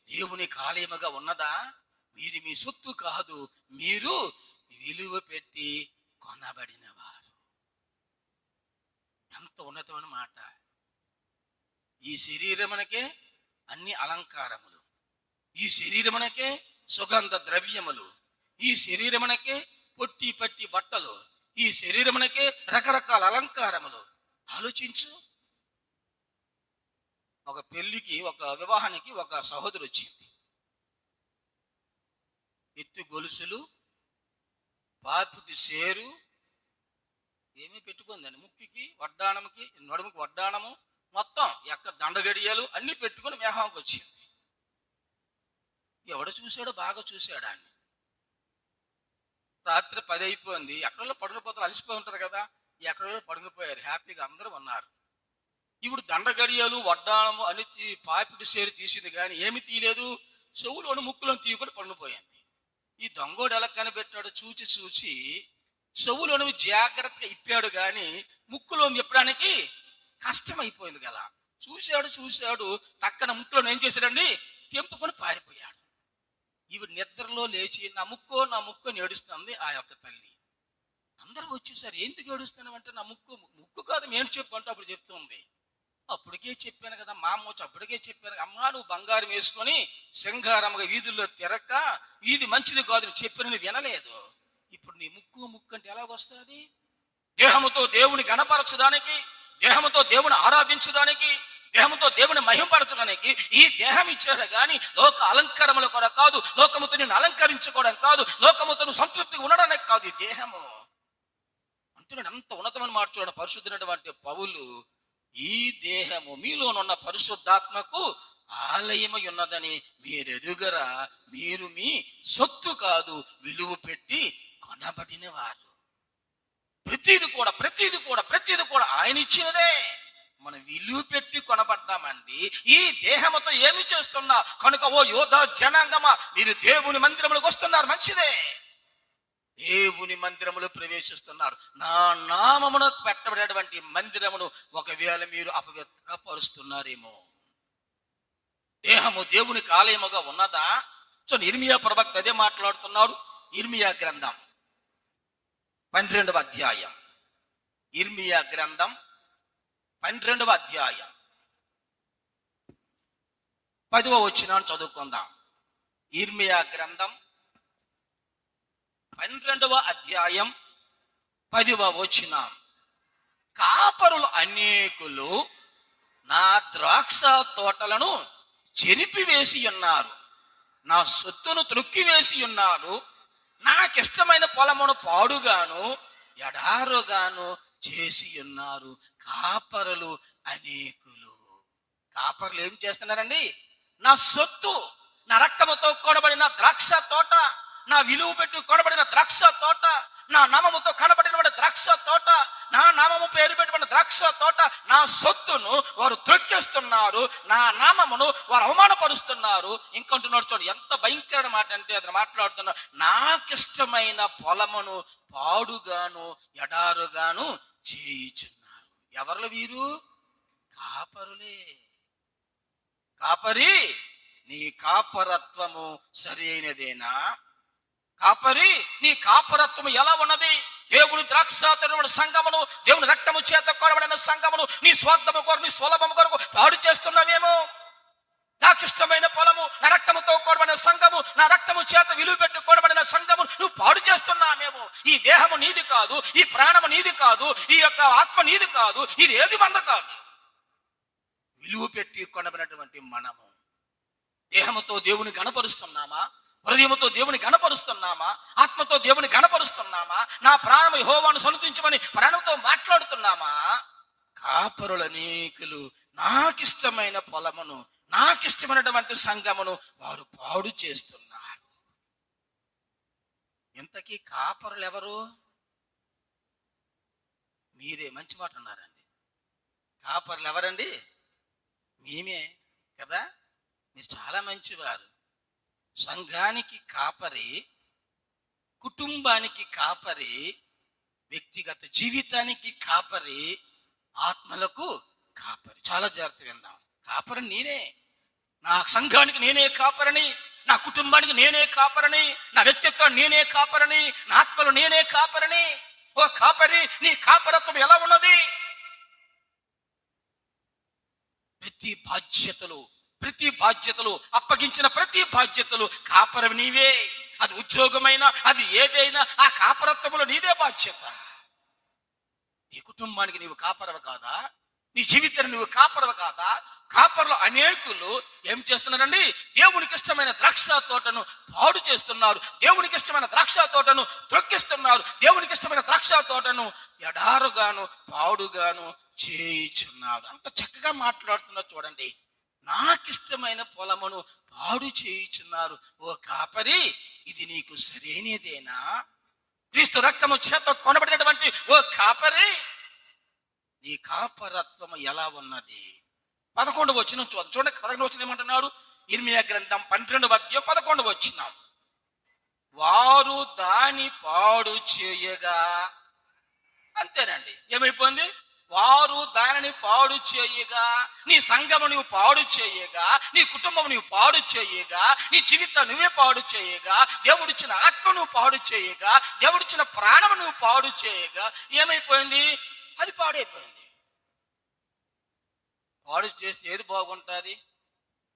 దేవునికి ఆలయముగా ఉన్నదా? మీరు మీ సొత్తు కాదు, మీరు విలువ పెట్టి కొనబడిన వారు. ఎంత ఉన్నతమైన మాట. ఈ శరీరమునకే అన్ని అలంకారములు, ఈ శరీరమునకే సుగంధ ద్రవ్యములు, ఈ శరీరమునకే పొట్టి పట్టి బట్టలు, ఈ శరీరమునకే రకరకాల అలంకారములు. ఆలోచించు. ఒక పెళ్లికి, ఒక వివాహానికి ఒక సహోదరు వచ్చింది. ఎత్తు గొలుసులు, పాపిటి సేరు ఏమీ పెట్టుకుందండి. ముక్కికి వడ్డాణముకి, నడుముకి వడ్డాణము, మొత్తం ఎక్కడ దండగడియాలు అన్ని పెట్టుకుని మేహానికి వచ్చింది. ఎవడు చూశాడో బాగా చూశాడు అని. రాత్రి 10 అయిపోయింది. ఎక్కడో పడుకుపోతారు, అలసిపోయి ఉంటారు కదా, ఎక్కడో పడుకుపోయారు. హ్యాపీగా అందరూ ఉన్నారు. ఇప్పుడు దండగడియాలు వడ్డాణము అని పాపిటి సేరు తీసింది కానీ ఏమి తీయలేదు. చెవులోని ముక్కులను తీయకొని పడుకుపోయింది. ఈ దొంగోడు ఎలా కనిపెట్టాడు? చూచి చెవులోని జాగ్రత్తగా ఇప్పాడు కానీ ముక్కులో ఇప్పడానికి కష్టమైపోయింది కదా. చూశాడు టక్కన ముక్కులో ఏం చేశాడండి, తెంపుకొని పారిపోయాడు. ఇవి నిద్రలో లేచి నా ముక్కు ఏడుస్తుంది ఆ యొక్క తల్లి. అందరూ వచ్చేసారు. ఎందుకు ఏడుస్తున్నావంటే నా ముక్కు కాదు మేము చెప్పు అంటే అప్పుడు చెప్తుంది. అప్పటికే చెప్పాను కదా మా అమ్మ వచ్చి, అప్పటికే చెప్పాను అమ్మా, నువ్వు బంగారం వేసుకొని సింగారముగా వీధుల్లో తిరక్క, వీధి మంచిది కాదు నువ్వు చెప్పిన నువ్వు వినలేదు. ఇప్పుడు నీ ముక్కు అంటే ఎలాగొస్తుంది? దేహముతో దేవుని గణపరచడానికి, దేహముతో దేవుని ఆరాధించడానికి, దేహముతో దేవుని మహిమపరచడానికి ఈ దేహం ఇచ్చాడు కానీ లోక అలంకారముల కొరకు కాదు, లోకముతో నేను అలంకరించుకోవడం కాదు, లోకముతో నువ్వు సంతృప్తిగా ఉండడానికి కాదు. ఈ దేహము అంటున్నాడు. అంత ఉన్నతమైన మాట చూడండి పరిశుద్ధమైనటువంటి పౌలు. ఈ దేహము మీలోనున్న పరిశుద్ధాత్మకు ఆలయమై ఉన్నదని మీరు ఎరుగరా? మీరు మీ సొత్తు కాదు, విలువ పెట్టి కొనబడిన వారు. ప్రతిది కూడా ఆయన ఇచ్చినదే. మనం విలువ పెట్టి కొనబడ్డామండి. ఈ దేహముతో ఏమి చేస్తున్నా కనుక ఓ యోధ జనాంగమా, మీరు దేవుని మందిరములకు వస్తున్నారు, మంచిదే. దేవుని మందిరములు ప్రవేశిస్తున్నారు. నా నామమున పెట్టబడేటువంటి మందిరమును ఒకవేళ మీరు అపవిత్రపరుస్తున్నారేమో. దేహము దేవునికి ఆలయముగా ఉన్నదా? సో ఇర్మియా ప్రవక్త అదే మాట్లాడుతున్నాడు. ఇర్మియా గ్రంథం 12వ అధ్యాయం, ఇర్మియా గ్రంథం 12వ అధ్యాయం 10వ వచనాన్ని చదువుకుందాం. ఇర్మియా గ్రంథం 12వ అధ్యాయం 10వ వచనం. కాపరులు అనేకులు నా ద్రాక్ష తోటలను చెరిపివేసి ఉన్నారు, నా సొత్తును త్రొక్కివేసి ఉన్నారు, నాకిష్టమైన పొలమును పాడుగాను ఎడారుగాను చేసి ఉన్నారు. కాపరులు అనేకులు. కాపరులు ఏం చేస్తున్నారండి? నా సొత్తు, నా రక్తముతో కొనబడిన ద్రాక్ష తోట, నా విలువ పెట్టి కొనబడిన ద్రాక్ష తోట, నా నామముతో కనబడిన ద్రాక్ష తోట, నా నామము పేరు పెట్టబడిన ద్రాక్ష తోట, నా సొత్తును వారు త్రొక్కేస్తున్నారు, నా నామమును వారు అవమానపరుస్తున్నారు. ఇంకంటున్నాడు చూడు ఎంత భయంకరమైన మాట అంటే, అతను మాట్లాడుతున్నారు, నాకిష్టమైన పొలమును పాడుగాను ఎడారుగాను చేయుచున్నారు. ఎవరు వీరు? కాపరులే. కాపరి, నీ కాపరత్వము సరి అయినదేనా? కాపరి, నీ కాపరత్వము ఎలా ఉన్నది? దేవుని ద్రాక్షాతోట సంఘమును, దేవుని రక్తము చేత కొనబడిన సంఘమును నీ స్వార్థము కొరకు, నీ స్వలభము కొరకు పాడు చేస్తున్నావేమో. నాకు ఇష్టమైన పొలము, నా రక్తముతో కూడబడిన సంఘము, నా రక్తము చేత విలువ పెట్టి కూడబడిన సంఘము నువ్వు పాడు చేస్తున్నావేమో. ఈ దేహము నీది కాదు, ఈ ప్రాణము నీది కాదు, ఈ యొక్క ఆత్మ నీది కాదు, ఇది ఏది మంద కాదు. విలువ పెట్టి కొనబడినటువంటి మనము దేహముతో దేవుని గణపరుస్తున్నామా? హృదయముతో దేవుని గణపరుస్తున్నామా? ఆత్మతో దేవుని గణపరుస్తున్నామా? నా ప్రాణము యెహోవాను సన్నుతించమని ప్రాణంతో మాట్లాడుతున్నామా? కాపరుల అనేకులు నాకిష్టమైన పొలమును, నాకిష్టమైనటువంటి సంఘమును వారు పాడు చేస్తున్నారు. ఇంతకీ కాపరులు ఎవరు? మీరే. మంచి మాట అన్నారండి. కాపరులు ఎవరండి? మేమే కదా. మీరు చాలా మంచివారు. సంఘానికి కాపరి, కుటుంబానికి కాపరి, వ్యక్తిగత జీవితానికి కాపరి, ఆత్మలకు కాపరి. చాలా జాగ్రత్త విందాం. కాపరి నేనే. నా సంఘానికి నేనే కాపరిని, నా కుటుంబానికి నేనే కాపరిని, నా వ్యక్తిత్వాన్ని నేనే కాపరిని, నా ఆత్మలు నేనే కాపరిని. ఓ కాపరి, నీ కాపరత్వం ఎలా ఉన్నది? ప్రతి బాధ్యతలు అప్పగించిన ప్రతి బాధ్యతలు కాపరి నీవే. అది ఉద్యోగమైనా, అది ఏదైనా, ఆ కాపరత్వములో నీదే బాధ్యత. నీ కుటుంబానికి నీవు కాపరవ కాదా? నీ జీవితాన్ని నువ్వు కాపరవ కాదా? కాపరులు అనేకులు ఏం చేస్తున్నారండి? దేవునికి ఇష్టమైన ద్రాక్ష తోటను పాడు చేస్తున్నారు. దేవునికి ఇష్టమైన ద్రాక్ష తోటను త్రొక్కిస్తున్నారు. దేవునికి ఇష్టమైన ద్రాక్ష తోటను ఎడారుగాను పాడుగాను చేయుచున్నారు. అంత చక్కగా మాట్లాడుతున్నారు చూడండి. నాకిష్టమైన పొలమును పాడు చేయుచున్నారు. ఓ కాపరి, ఇది నీకు సరైనదేనా? క్రీస్తు రక్తము చేత కొనబడినటువంటి ఓ కాపరి, నీ కాపరత్వము ఎలా ఉన్నది? 11వ వచనం చూడండి. 11వ వచనం ఏమంటున్నాడు? ఇర్మియా గ్రంథం 12వ అధ్యాయం 11వ వచనం. వారు దాని పాడు చేయగా. అంతేనండి. ఏమైపోయింది? వారు దానిని పాడు చేయగా. నీ సంఘము నువ్వు పాడు చేయగా, నీ కుటుంబం నువ్వు పాడు చేయగా, నీ జీవితం నువ్వే పాడు చేయగా, దేవుడిచ్చిన ఆత్మ నువ్వు పాడు చేయగా, దేవుడిచ్చిన ప్రాణము నువ్వు పాడు చేయగా ఏమైపోయింది? అది పాడైపోయింది. పాడు చేస్తే ఏది బాగుంటుంది?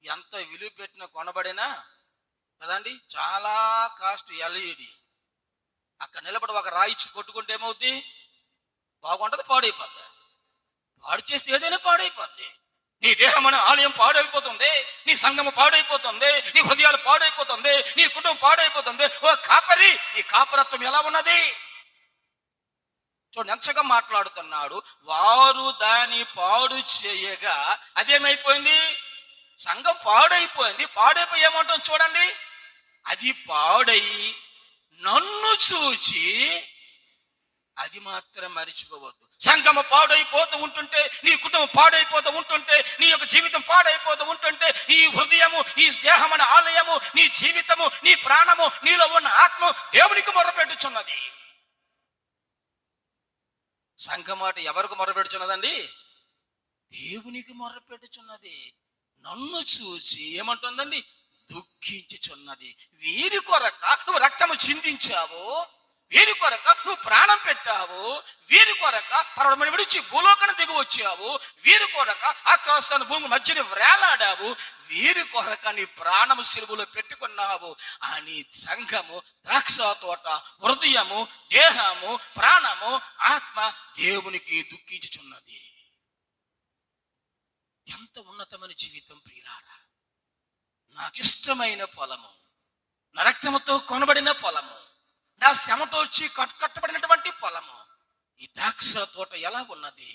ఎంత విలువ పెట్టిన కొనబడినా కదండి, చాలా కాస్ట్ ఎల్ఈడి. అక్కడ నిలబడి ఒక రాయిచ్చి కొట్టుకుంటే ఏమవుద్ది? బాగుంటుంది, పాడైపోద్ది. పాడు చేస్తే ఏదైనా పాడైపోద్ది. నీ దేహం అనే ఆలయం పాడైపోతుంది, నీ సంఘము పాడైపోతుంది, నీ హృదయాలు పాడైపోతుంది, నీ కుటుంబం పాడైపోతుంది. ఓ కాపరి, నీ కాపరత్వం ఎలా ఉన్నది? చూడండి, ఎంతగా మాట్లాడుతున్నాడు. వారు దాన్ని పాడు చేయగా అదేమైపోయింది? సంఘం పాడైపోయింది. పాడైపోయి ఏమంటాం చూడండి. అది పాడై నన్ను చూచి, అది మాత్రం మరిచిపోవద్దు. సంఘము పాడైపోతూ ఉంటుంటే, నీ కుటుంబం పాడైపోతూ ఉంటుంటే, నీ యొక్క జీవితం పాడైపోతూ ఉంటుంటే, ఈ హృదయము, ఈ దేహం అనే ఆలయము, నీ జీవితము, నీ ప్రాణము, నీలో ఉన్న ఆత్మ దేవునికి మొరపెట్టుచున్నది. సంఘమాట ఎవరికి మొరపెట్టుచున్నదండి? దేవునికి మొరపెట్టుచున్నది. నన్ను చూసి ఏమంటుందండి? దుఃఖించుచున్నది. వీరి కొరక నువ్వు రక్తము చిందించావు, వీరి కొరక నువ్వు ప్రాణం పెట్టావు, వీరి కొరక పర్వతమును విడిచి భూలోకాన్ని దిగి వచ్చావు, వీరి కొరక ఆకాశాన్ని భూమి మధ్యని వ్రేలాడావు, వీరి కొరక నీ ప్రాణము సిలువలో పెట్టుకున్నావు అని సంఘము, ద్రాక్ష తోట, హృదయము, దేహము, ప్రాణము, ఆత్మ దేవునికి దుఃఖించుచున్నది. ఎంత ఉన్నతమైన జీవితం ప్రియులారా! నాకిష్టమైన పొలము, నా రక్తముతో కొనబడిన పొలము, నా శ్రమతో వచ్చి కట్టబడినటువంటి పొలము, ఈ ద్రాక్ష తోట ఎలా ఉన్నది?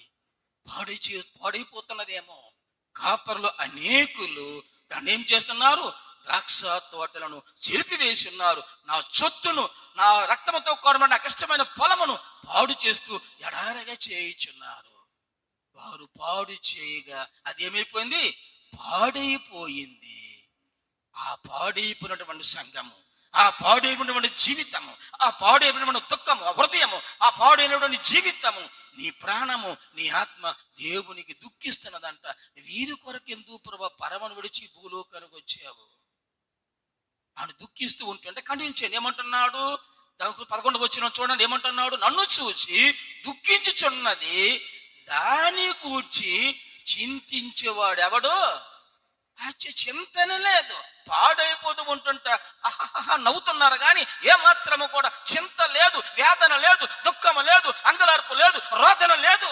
పాడైపోతున్నదేమో. కాపరులు అనేకులు దాన్ని ఏం చేస్తున్నారు? ద్రాక్ష తోటలను చెరిపివేసి ఉన్నారు. నా చొత్తును, నా రక్తముతో కొనబడిన నాకు ఇష్టమైన పొలమును పాడు చేస్తూ ఎడారగా చేయుచున్నారు. వారు పాడు చేయగా అదేమైపోయింది? పాడైపోయింది. ఆ పాడైపోయినటువంటి సంఘము, ఆ పాడైనటువంటి జీవితము, ఆ పాడైనటువంటి దుఃఖము, ఆ హృదయము, ఆ పాడైనటువంటి జీవితము నీ ప్రాణము నీ ఆత్మ దేవునికి దుఃఖిస్తున్నదంట. వీరి కొరకు ఎందుకు ప్రభా పరమను విడిచి భూలోకానికి వచ్చావు అని దుఃఖిస్తూ ఉంటుంటే ఖండించాను. ఏమంటున్నాడు? 11 వచ్చిన చూడండి, ఏమంటున్నాడు? నన్ను చూసి దుఃఖించుచున్నది దాని కూర్చి చింతించేవాడు ఎవడు? చింతనే లేదు. పాడైపోతూ ఉంటుంట నవ్వుతున్నారు కానీ ఏమాత్రము కూడా చింత లేదు, వేదన లేదు, దుఃఖము లేదు, అంగలార్పు లేదు, రోదన లేదు.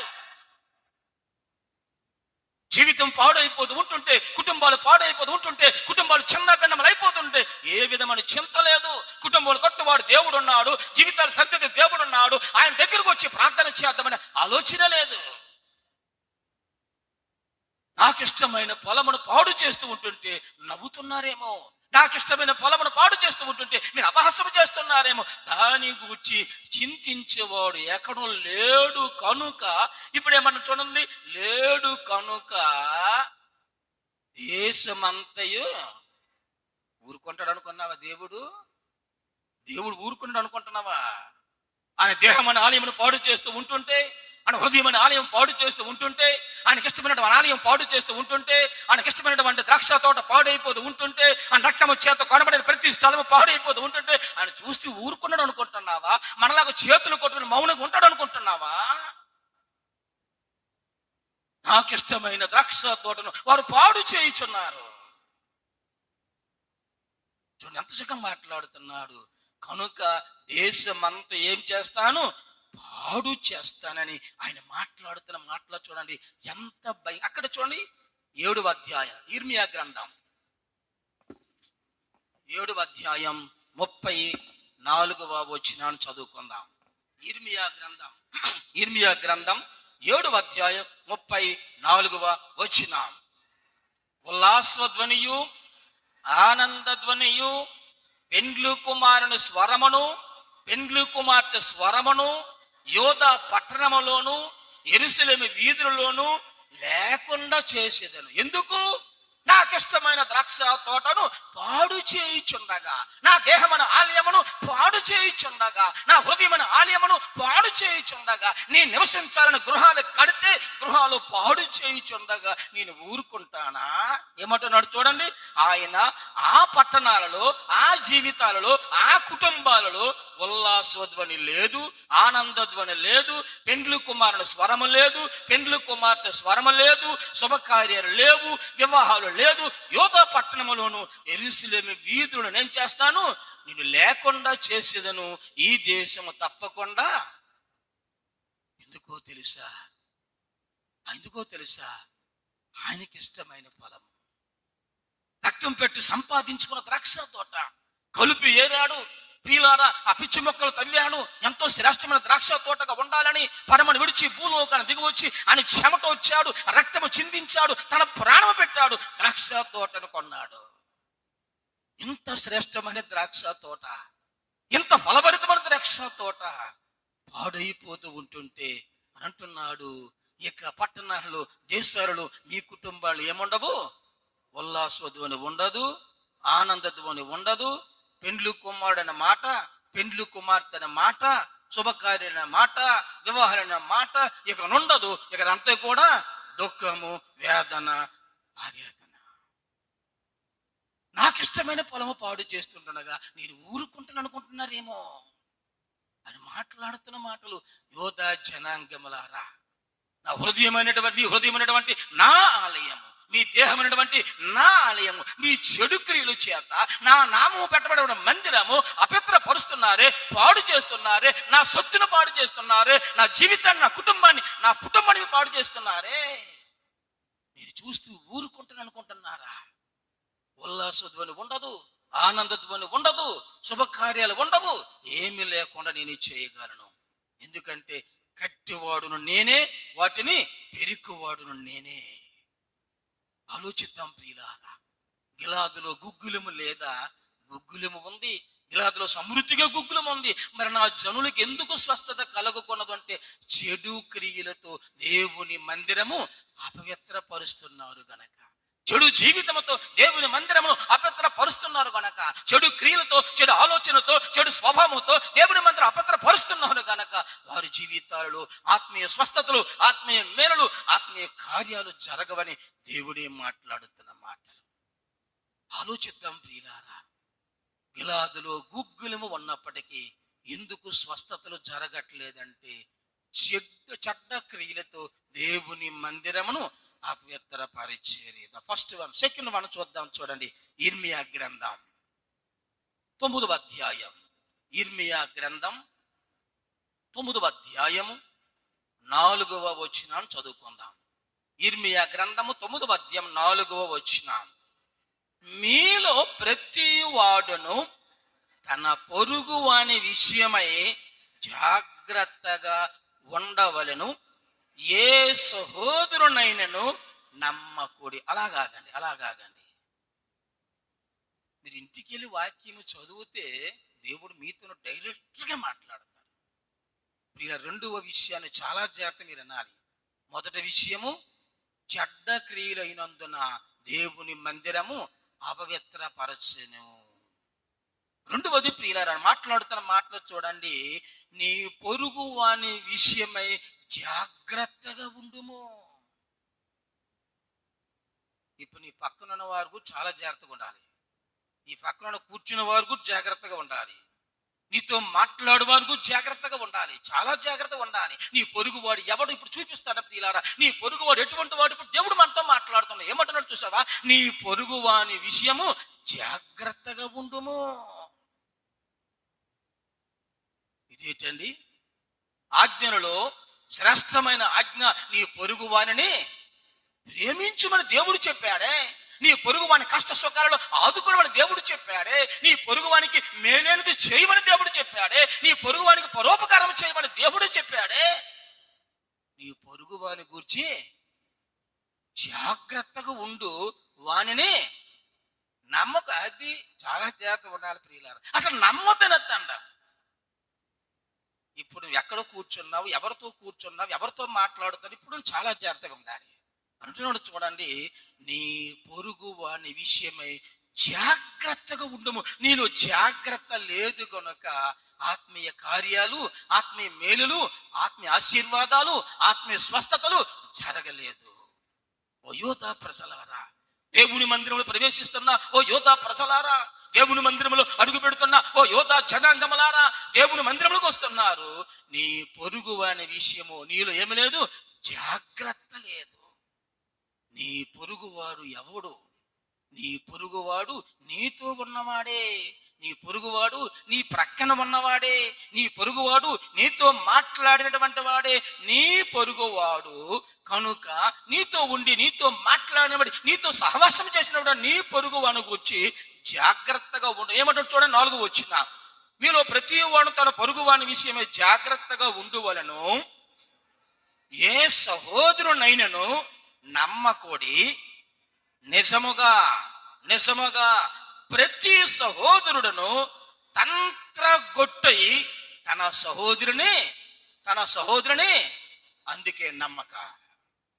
జీవితం పాడైపోతూ ఉంటుంటే, కుటుంబాలు పాడైపోతూ ఉంటుంటే, కుటుంబాలు చిన్న భిన్నములు అయిపోతుంటే ఏ విధమైన చింత లేదు. కుటుంబాలు కట్టువాడు దేవుడు ఉన్నాడు, జీవితాలు సరిదిద్దే దేవుడు ఉన్నాడు, ఆయన దగ్గరకు వచ్చి ప్రార్థన చేద్దామనే ఆలోచన లేదు. నాకు ఇష్టమైన పొలమును పాడు చేస్తూ ఉంటుంటే నవ్వుతున్నారేమో, నాకు ఇష్టమైన పొలమును పాడు చేస్తూ ఉంటుంటే మీరు అపహాస్యం చేస్తున్నారేమో. దాని గురించి చింతించేవాడు ఎక్కడో లేడు కనుక, ఇప్పుడు ఏమన్నా చూడండి, లేడు కనుక దేశమంతయు ఊరుకుంటాడు అనుకున్నావా? దేవుడు ఊరుకుంటాడు అనుకుంటున్నావా? ఆయన దేహం అనే ఆలయమును పాడు చేస్తూ ఉంటుంటే, ఆయన హృదయం అనే ఆలయం పాడు చేస్తూ ఉంటుంటే, ఆయనకి ఇష్టమైనటువంటి ఆలయం పాడు చేస్తూ ఉంటుంటే, ఆయనకి ఇష్టమైనటువంటి ద్రాక్ష తోట పాడైపోతూ ఉంటుంటే, ఆయన రక్తము చేత కొనబడిన ప్రతి స్థలము పాడైపోతూ ఉంటుంటే ఆయన చూస్తూ ఊరుకున్నాడు అనుకుంటున్నావా? మనలాగా చేతులు కొట్టుకుని మౌనంగా ఉంటాడు అనుకుంటున్నావా? నాకు ఇష్టమైన ద్రాక్ష తోటను వారు పాడు చేయుచున్నారు. చూడండి ఎంత చక్కగా మాట్లాడుతున్నాడు. కనుక దేశమంతా ఏం చేస్తాను? పాడు చేస్తానని ఆయన మాట్లాడుతున్న మాటలు చూడండి ఎంత భయం. అక్కడ చూడండి 7వ అధ్యాయం ఇర్మియా గ్రంథం 7వ అధ్యాయం 34వ వచనాన్ని చదువుకుందాం. ఇర్మియా గ్రంథం 7వ అధ్యాయం 34వ వచనం. ఉల్లాసధ్వనియు ఆనందధ్వనియు పెండ్లు కుమారుని స్వరమును పెండ్లు కుమార్తె స్వరమును యోధా పట్టణములోను యెరూషలేము వీధులలోను లేకుండా చేసేదను. ఎందుకు? నాకు ఇష్టమైన ద్రాక్ష తోటను పాడు చేయుచుండగా, నా దేహమైన ఆలయమును పాడు చేయుచుండగా, నా హృదయమైన ఆలయమును పాడు చేయుచుండగా, నేను నివసించాలని గృహాలు కడితే గృహాలు పాడు చేయుచుండగా నేను ఊరుకుంటానా? ఏమంటున్నాడు చూడండి. ఆయన ఆ పట్టణాలలో, ఆ జీవితాలలో, ఆ కుటుంబాలలో ఉల్లాసధ్వని లేదు, ఆనందధ్వని లేదు, పెండ్లు కుమారుని స్వరము లేదు, పెండ్లు కుమార్తె స్వరము లేదు, శుభకార్యాలు లేవు, వివాహాలు లేదు. యోధా పట్టణములోను యెరూషలేము వీధులను నేను చేస్తాను, నేను లేకుండా చేసేదను ఈ దేశము తప్పకుండా. ఎందుకో తెలుసా? ఆయనకి ఇష్టమైన పొలం, రక్తం పెట్టి సంపాదించుకున్న ద్రాక్ష తోట, కలుపు ఏరాడు. ప్రియులారా, ఆ పిచ్చి మొక్కలు తవ్వాను, ఎంతో శ్రేష్టమైన ద్రాక్ష తోటగా ఉండాలని పరమను విడిచి భూలోకాన్ని దిగివచ్చి ఆయన చెమట వచ్చాడు, రక్తము చిందించాడు, తన ప్రాణము పెట్టాడు, ద్రాక్ష తోటను కొన్నాడు. ఇంత శ్రేష్టమైన ద్రాక్ష తోట, ఇంత ఫలభరితమైన ద్రాక్ష తోట పాడైపోతూ ఉంటుంటే అంటున్నాడు, ఇక పట్టణాల్లో దేశాలలో మీ కుటుంబాలు ఏముండవు? ఉల్లాసధ్వని ఉండదు, ఆనందధ్వని ఉండదు, పెండ్లు కుమారుడైన మాట, పెండ్లు కుమార్తె అనే మాట, శుభకార్యమైన మాట, వివాహాలైన మాట ఇక నుండదు. ఇక అంతా కూడా దుఃఖము, వేదన, ఆవేదన. నాకు ఇష్టమైన పొలము పాడు చేస్తుండగా నేను ఊరుకుంటాను అనుకుంటున్నారేమో అని మాట్లాడుతున్న మాటలు. యోధా జనాంగములారా, నా హృదయమైనటువంటి నా ఆలయము, మీ దేహమైనటువంటి నా ఆలయము మీ చెడు క్రియలు చేత నా నామము పెట్టబడిన మందిరము అపవిత్రపరుస్తున్నారే, పాడు చేస్తున్నారే, నా సొత్తును పాడు చేస్తున్నారే, నా జీవితాన్ని, నా కుటుంబాన్ని పాడు చేస్తున్నారే. మీరు చూస్తూ ఊరుకుంటాను అనుకుంటున్నారా? ఉల్లాసధ్వని ఉండదు, ఆనందధ్వని ఉండదు, శుభకార్యాలు ఉండవు, ఏమీ లేకుండా నేను చేయగలను. ఎందుకంటే కట్టివాడును నేనే, వాటిని పెరుకువాడును నేనే. ఆలోచిద్దాం ప్రియులారా. గిలాదులో గుగ్గులము లేదా? గుగ్గులము ఉంది. గిలాదులో సమృద్ధిగా గుగ్గులము ఉంది. మరి నా జనులకు ఎందుకు స్వస్థత కలుగుకున్నది అంటే చెడు క్రియలతో దేవుని మందిరము అపవిత్రపరుస్తున్నారు గనక, చెడు జీవితంతో దేవుని మందిరమును అపవిత్రపరుస్తున్నారు గనక, చెడు క్రియలతో, చెడు ఆలోచనతో, చెడు స్వభావంతో దేవుని మందిరం అపవిత్రపరుస్తున్నారు గనక వారి జీవితాలలో ఆత్మీయ స్వస్థతలు, ఆత్మీయ మేలులు, ఆత్మీయ కార్యాలు జరగవని దేవుడే మాట్లాడుతున్న మాటలు. ఆలోచిద్దాం ప్రియులారా. గిలాదులో గుగ్గులము ఉన్నప్పటికీ ఎందుకు స్వస్థతలు జరగట్లేదంటే చెడ్డ క్రియలతో దేవుని మందిరమును అపవిత్రపరిచేది. First one. సెకండ్ వన్ చూద్దాం. చూడండి, ఇర్మియా గ్రంథం 9వ అధ్యాయం. ఇర్మియా గ్రంథం 9వ అధ్యాయము 4వ వచనం చదువుకుందాం. ఇర్మియా గ్రంథము 9వ అధ్యాయం 4వ వచనం. మీలో ప్రతి వాడును తన పొరుగు వాని విషయమై జాగ్రత్తగా ఉండవలెను, ఏ సహోదరునైనను నమ్మకుడి. అలాగాగండి. మీరు ఇంటికి వెళ్ళి వాక్యము చదివితే దేవుడు మీతో డైరెక్ట్గా మాట్లాడతాడు. ఇలా రెండవ విషయాన్ని చాలా జాగ్రత్త మీరు అనాలి. మొదటి విషయము, చెడ్డ క్రియలైనందున దేవుని మందిరము అపవిత్రపరచెను. రెండవది ప్రియులారా, మాట్లాడుతున్న మాటలు చూడండి, నీ పొరుగు వాని విషయమై జాగ్రత్తగా ఉండుము. ఇప్పుడు నీ పక్కనున్న వారు కూడా చాలా జాగ్రత్తగా ఉండాలి. నీ పక్కన కూర్చున్న వారు కూడా జాగ్రత్తగా ఉండాలి. నీతో మాట్లాడు వారు కూడా జాగ్రత్తగా ఉండాలి. చాలా జాగ్రత్తగా ఉండాలి. నీ పొరుగువాడు ఎవడు ఇప్పుడు చూపిస్తాడా ప్రియులారా? నీ పొరుగువాడు ఎటువంటి వాడు? ఇప్పుడు దేవుడు మనతో మాట్లాడుతున్నాడు. ఏమంటున్నాడు చూసావా? నీ పొరుగువాని విషయము జాగ్రత్తగా ఉండుము. ఇదేంటండి? ఆజ్ఞలలో శ్రేష్టమైన ఆజ్ఞ నీ పొరుగు వానిని ప్రేమించుమని దేవుడు చెప్పాడే. నీ పొరుగు వాని కష్ట సుఖాలలో ఆదుకోమని దేవుడు చెప్పాడే. నీ పొరుగు వానికి మేలేనిది చేయమని దేవుడు చెప్పాడే. నీ పొరుగు వానికి పరోపకారం చేయమని దేవుడు చెప్పాడే. నీ పొరుగు వాని గురించి జాగ్రత్తగా ఉండు, వానిని నమ్మక. అది చాలా జాగ్రత్తగా ఉండాలి ప్రియులారా. అసలు నమ్మొద్దనద్దండ. ఇప్పుడు ఎక్కడ కూర్చున్నావు, ఎవరితో కూర్చున్నావు, ఎవరితో మాట్లాడుతావు, ఇప్పుడు చాలా జాగ్రత్తగా ఉండాలి అంటున్నాడు. చూడండి, నీ పొరుగు వాని విషయమై జాగ్రత్తగా ఉండము. నీలో జాగ్రత్త లేదు కనుక ఆత్మీయ కార్యాలు, ఆత్మీయ మేలులు, ఆత్మీయ ఆశీర్వాదాలు, ఆత్మీయ స్వస్థతలు జరగలేదు. ఓ యోధా ప్రజలారా, దేవుని మందిరంలో ప్రవేశిస్తున్న ఓ యోధా ప్రజలారా, దేవుని మందిరంలో అడుగు పెడుతున్న ఓ యోధా జనాంగములారా, దేవుని మందిరంలోకి వస్తున్నారు. నీ పొరుగు వాని విషయము నీలో ఏమి లేదు, జాగ్రత్త లేదు. నీ పొరుగువాడు ఎవడు? నీ పొరుగువాడు నీతో ఉన్నవాడే. నీ పొరుగువాడు నీ ప్రక్కన ఉన్నవాడే. నీ పొరుగువాడు నీతో మాట్లాడినటువంటి వాడే. నీ పొరుగువాడు కనుక నీతో ఉండి, నీతో మాట్లాడినవాడు, నీతో సహవాసం చేసినవాడు నీ పొరుగువాని గురించి జాగ్రత్తగా ఉండు. ఏమంటాడు చూడండి, 4వ వచనం. మీలో ప్రతి వాడు తన పొరుగువాని విషయమే జాగ్రత్తగా ఉండువలెను, ఏ సహోదరునైనను నమ్మకుడి. నిజముగా ప్రతి సహోదరుడును తంత్రగొట్టై తన సహోదరుని అందుకే నమ్మక.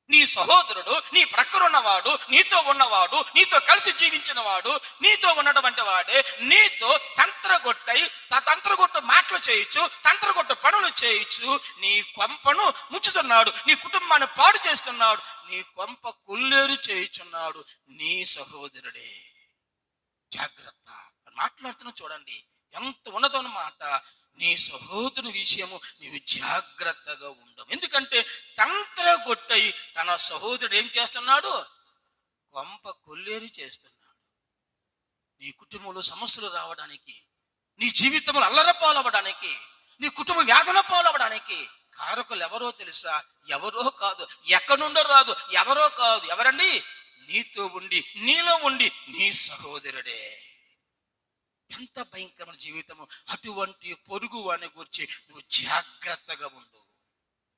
నీ సహోదరుడు, నీ ప్రక్కనున్నవాడు, నీతో ఉన్నవాడు, నీతో కలిసి జీవించిన వాడు, నీతో ఉన్నటువంటి వాడే నీతో తంత్రగొట్ట మాటలు చేయొచ్చు, తంత్రగొట్ట పనులు చేయొచ్చు. నీ కొంపను ముంచుతున్నాడు, నీ కుటుంబాన్ని పాడు చేస్తున్నాడు, నీ కొంప కొల్లేరు చేయుచున్నాడు నీ సహోదరుడే. జాగ్రత్త మాట్లాడుతున్నా చూడండి, ఎంత ఉన్నతమైన మాట. నీ సహోదరుని విషయము నీవు జాగ్రత్తగా ఉండవు. ఎందుకంటే తంత్రగొట్టై తన సహోదరుడు ఏం చేస్తున్నాడు? కొంప కొల్లేరు చేస్తున్నాడు. నీ కుటుంబంలో సమస్యలు రావడానికి, నీ జీవితంలో అల్లరపాలవ్వడానికి, నీ కుటుంబ వేదన పాలవ్వడానికి కారకులు ఎవరో తెలుసా? ఎవరో కాదు, ఎక్కడి నుండో రాదు, ఎవరో కాదు. ఎవరండి? నీతో ఉండి, నీలో ఉండి నీ సహోదరుడే. ఎంత భయంకరమైన జీవితము. అటువంటి పొరుగు వాని గురించి నువ్వు జాగ్రత్తగా ఉండు.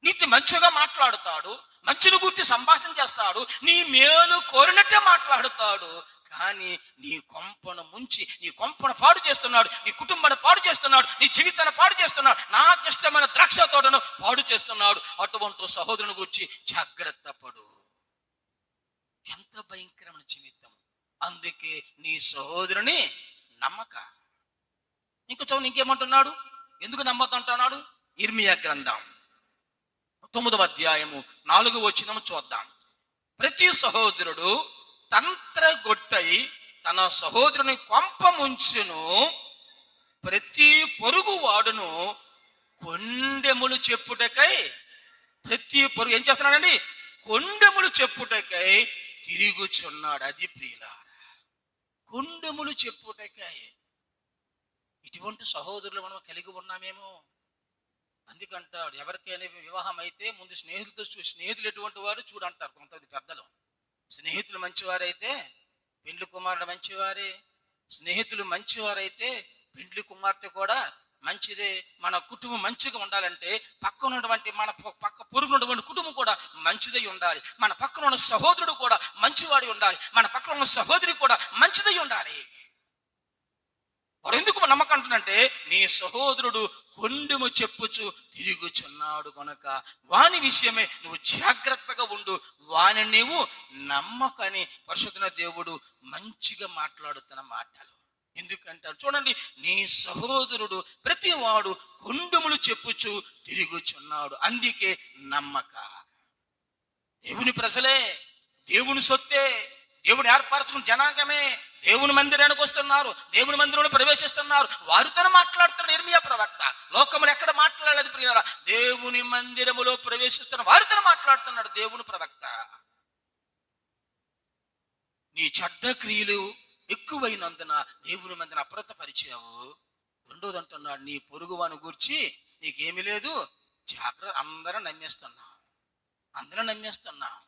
నీతో మంచిగా మాట్లాడుతాడు, మంచిని గురించి సంభాషణ చేస్తాడు, నీ మేలు కోరినట్టే మాట్లాడుతాడు. కానీ నీ కొంపను ముంచి, నీ కొంపను పాడు చేస్తున్నాడు, నీ కుటుంబాన్ని పాడు చేస్తున్నాడు, నీ జీవితాన్ని పాడు చేస్తున్నాడు, నాకు ఇష్టమైన ద్రాక్ష తోటను పాడు చేస్తున్నాడు. అటువంటి సహోదరుని గురించి జాగ్రత్త పడు. ఎంత భయంకరమైన జీవితం. అందుకే నీ సహోదరుని నమ్మక. ఇంకో చదువు ఇంకేమంటున్నాడు? ఎందుకు నమ్మద్దంటున్నాడు? ఇర్మియా గ్రంథం 9వ అధ్యాయము 4వ వచనం చూద్దాం. ప్రతి సహోదరుడు తంత్రగొట్టై తన సహోదరుని కొంప ముంచును, ప్రతి పొరుగు వాడును కొండెములు చెప్పుటకై, ప్రతి పొరుగు ఏం చేస్తున్నాడండి? కొండెములు చెప్పుటకై తిరుగుచున్నాడు. అది ప్రియులారా, కొండెములు చెప్పుటకై. ఇటువంటి సహోదరులు మనం కలిగి ఉన్నామేమో. అందుకంటాడు, ఎవరికైనా వివాహం అయితే ముందు స్నేహితులతో స్నేహితులు ఎటువంటి వారు చూడంటారు కొంతమంది పెద్దలు. స్నేహితులు మంచివారైతే పెండ్లి కుమారుడు మంచివారే, స్నేహితులు మంచివారైతే పెండ్లి కుమార్తె కూడా మంచిదే. మన కుటుంబం మంచిగా ఉండాలంటే పక్కన ఉన్నటువంటి మన పక్క పొరుగు ఉన్నటువంటి కుటుంబం కూడా మంచిదై ఉండాలి. మన పక్కన ఉన్న సహోదరుడు కూడా మంచివాడి ఉండాలి. మన పక్కన ఉన్న సహోదరి కూడా మంచిదై ఉండాలి. వాడు ఎందుకు నమ్మకం అంటున్నంటే, నీ సహోదరుడు కొండెము చెప్పుచు తిరుగుచున్నాడు కనుక వాని విషయమే నువ్వు జాగ్రత్తగా ఉండు, వాని నీవు నమ్మకని పరిశుద్ధ దేవుడు మంచిగా మాట్లాడుతున్న మాటలు. ఎందుకంటారు చూడండి, నీ సహోదరుడు ప్రతి వాడు కొండెములు చెప్పుచు తిరుగుచున్నాడు. అందుకే నమ్మక. దేవుని ప్రజలే, దేవుని సొత్తే, దేవుని ఏర్పరచుకున్న జనాంగమే దేవుని మందిరానికి వస్తున్నారు, దేవుని మందిరంలో ప్రవేశిస్తున్నారు. వారితో మాట్లాడుతున్న ఇర్మియా ప్రవక్త. లోకములు ఎక్కడ మాట్లాడలేదు ప్రియులారా, దేవుని మందిరములో ప్రవేశిస్తున్న వారితో మాట్లాడుతున్నాడు దేవుని ప్రవక్త. నీ చెడ్డ క్రియలు ఎక్కువైనందున దేవుని మందిని అప్రతపరిచావు. రెండోది అంటున్నాడు, నీ పొరుగువాని గూర్చి నీకేమీ లేదు, జాగ్రత్త. అందరూ నమ్మేస్తున్నావు.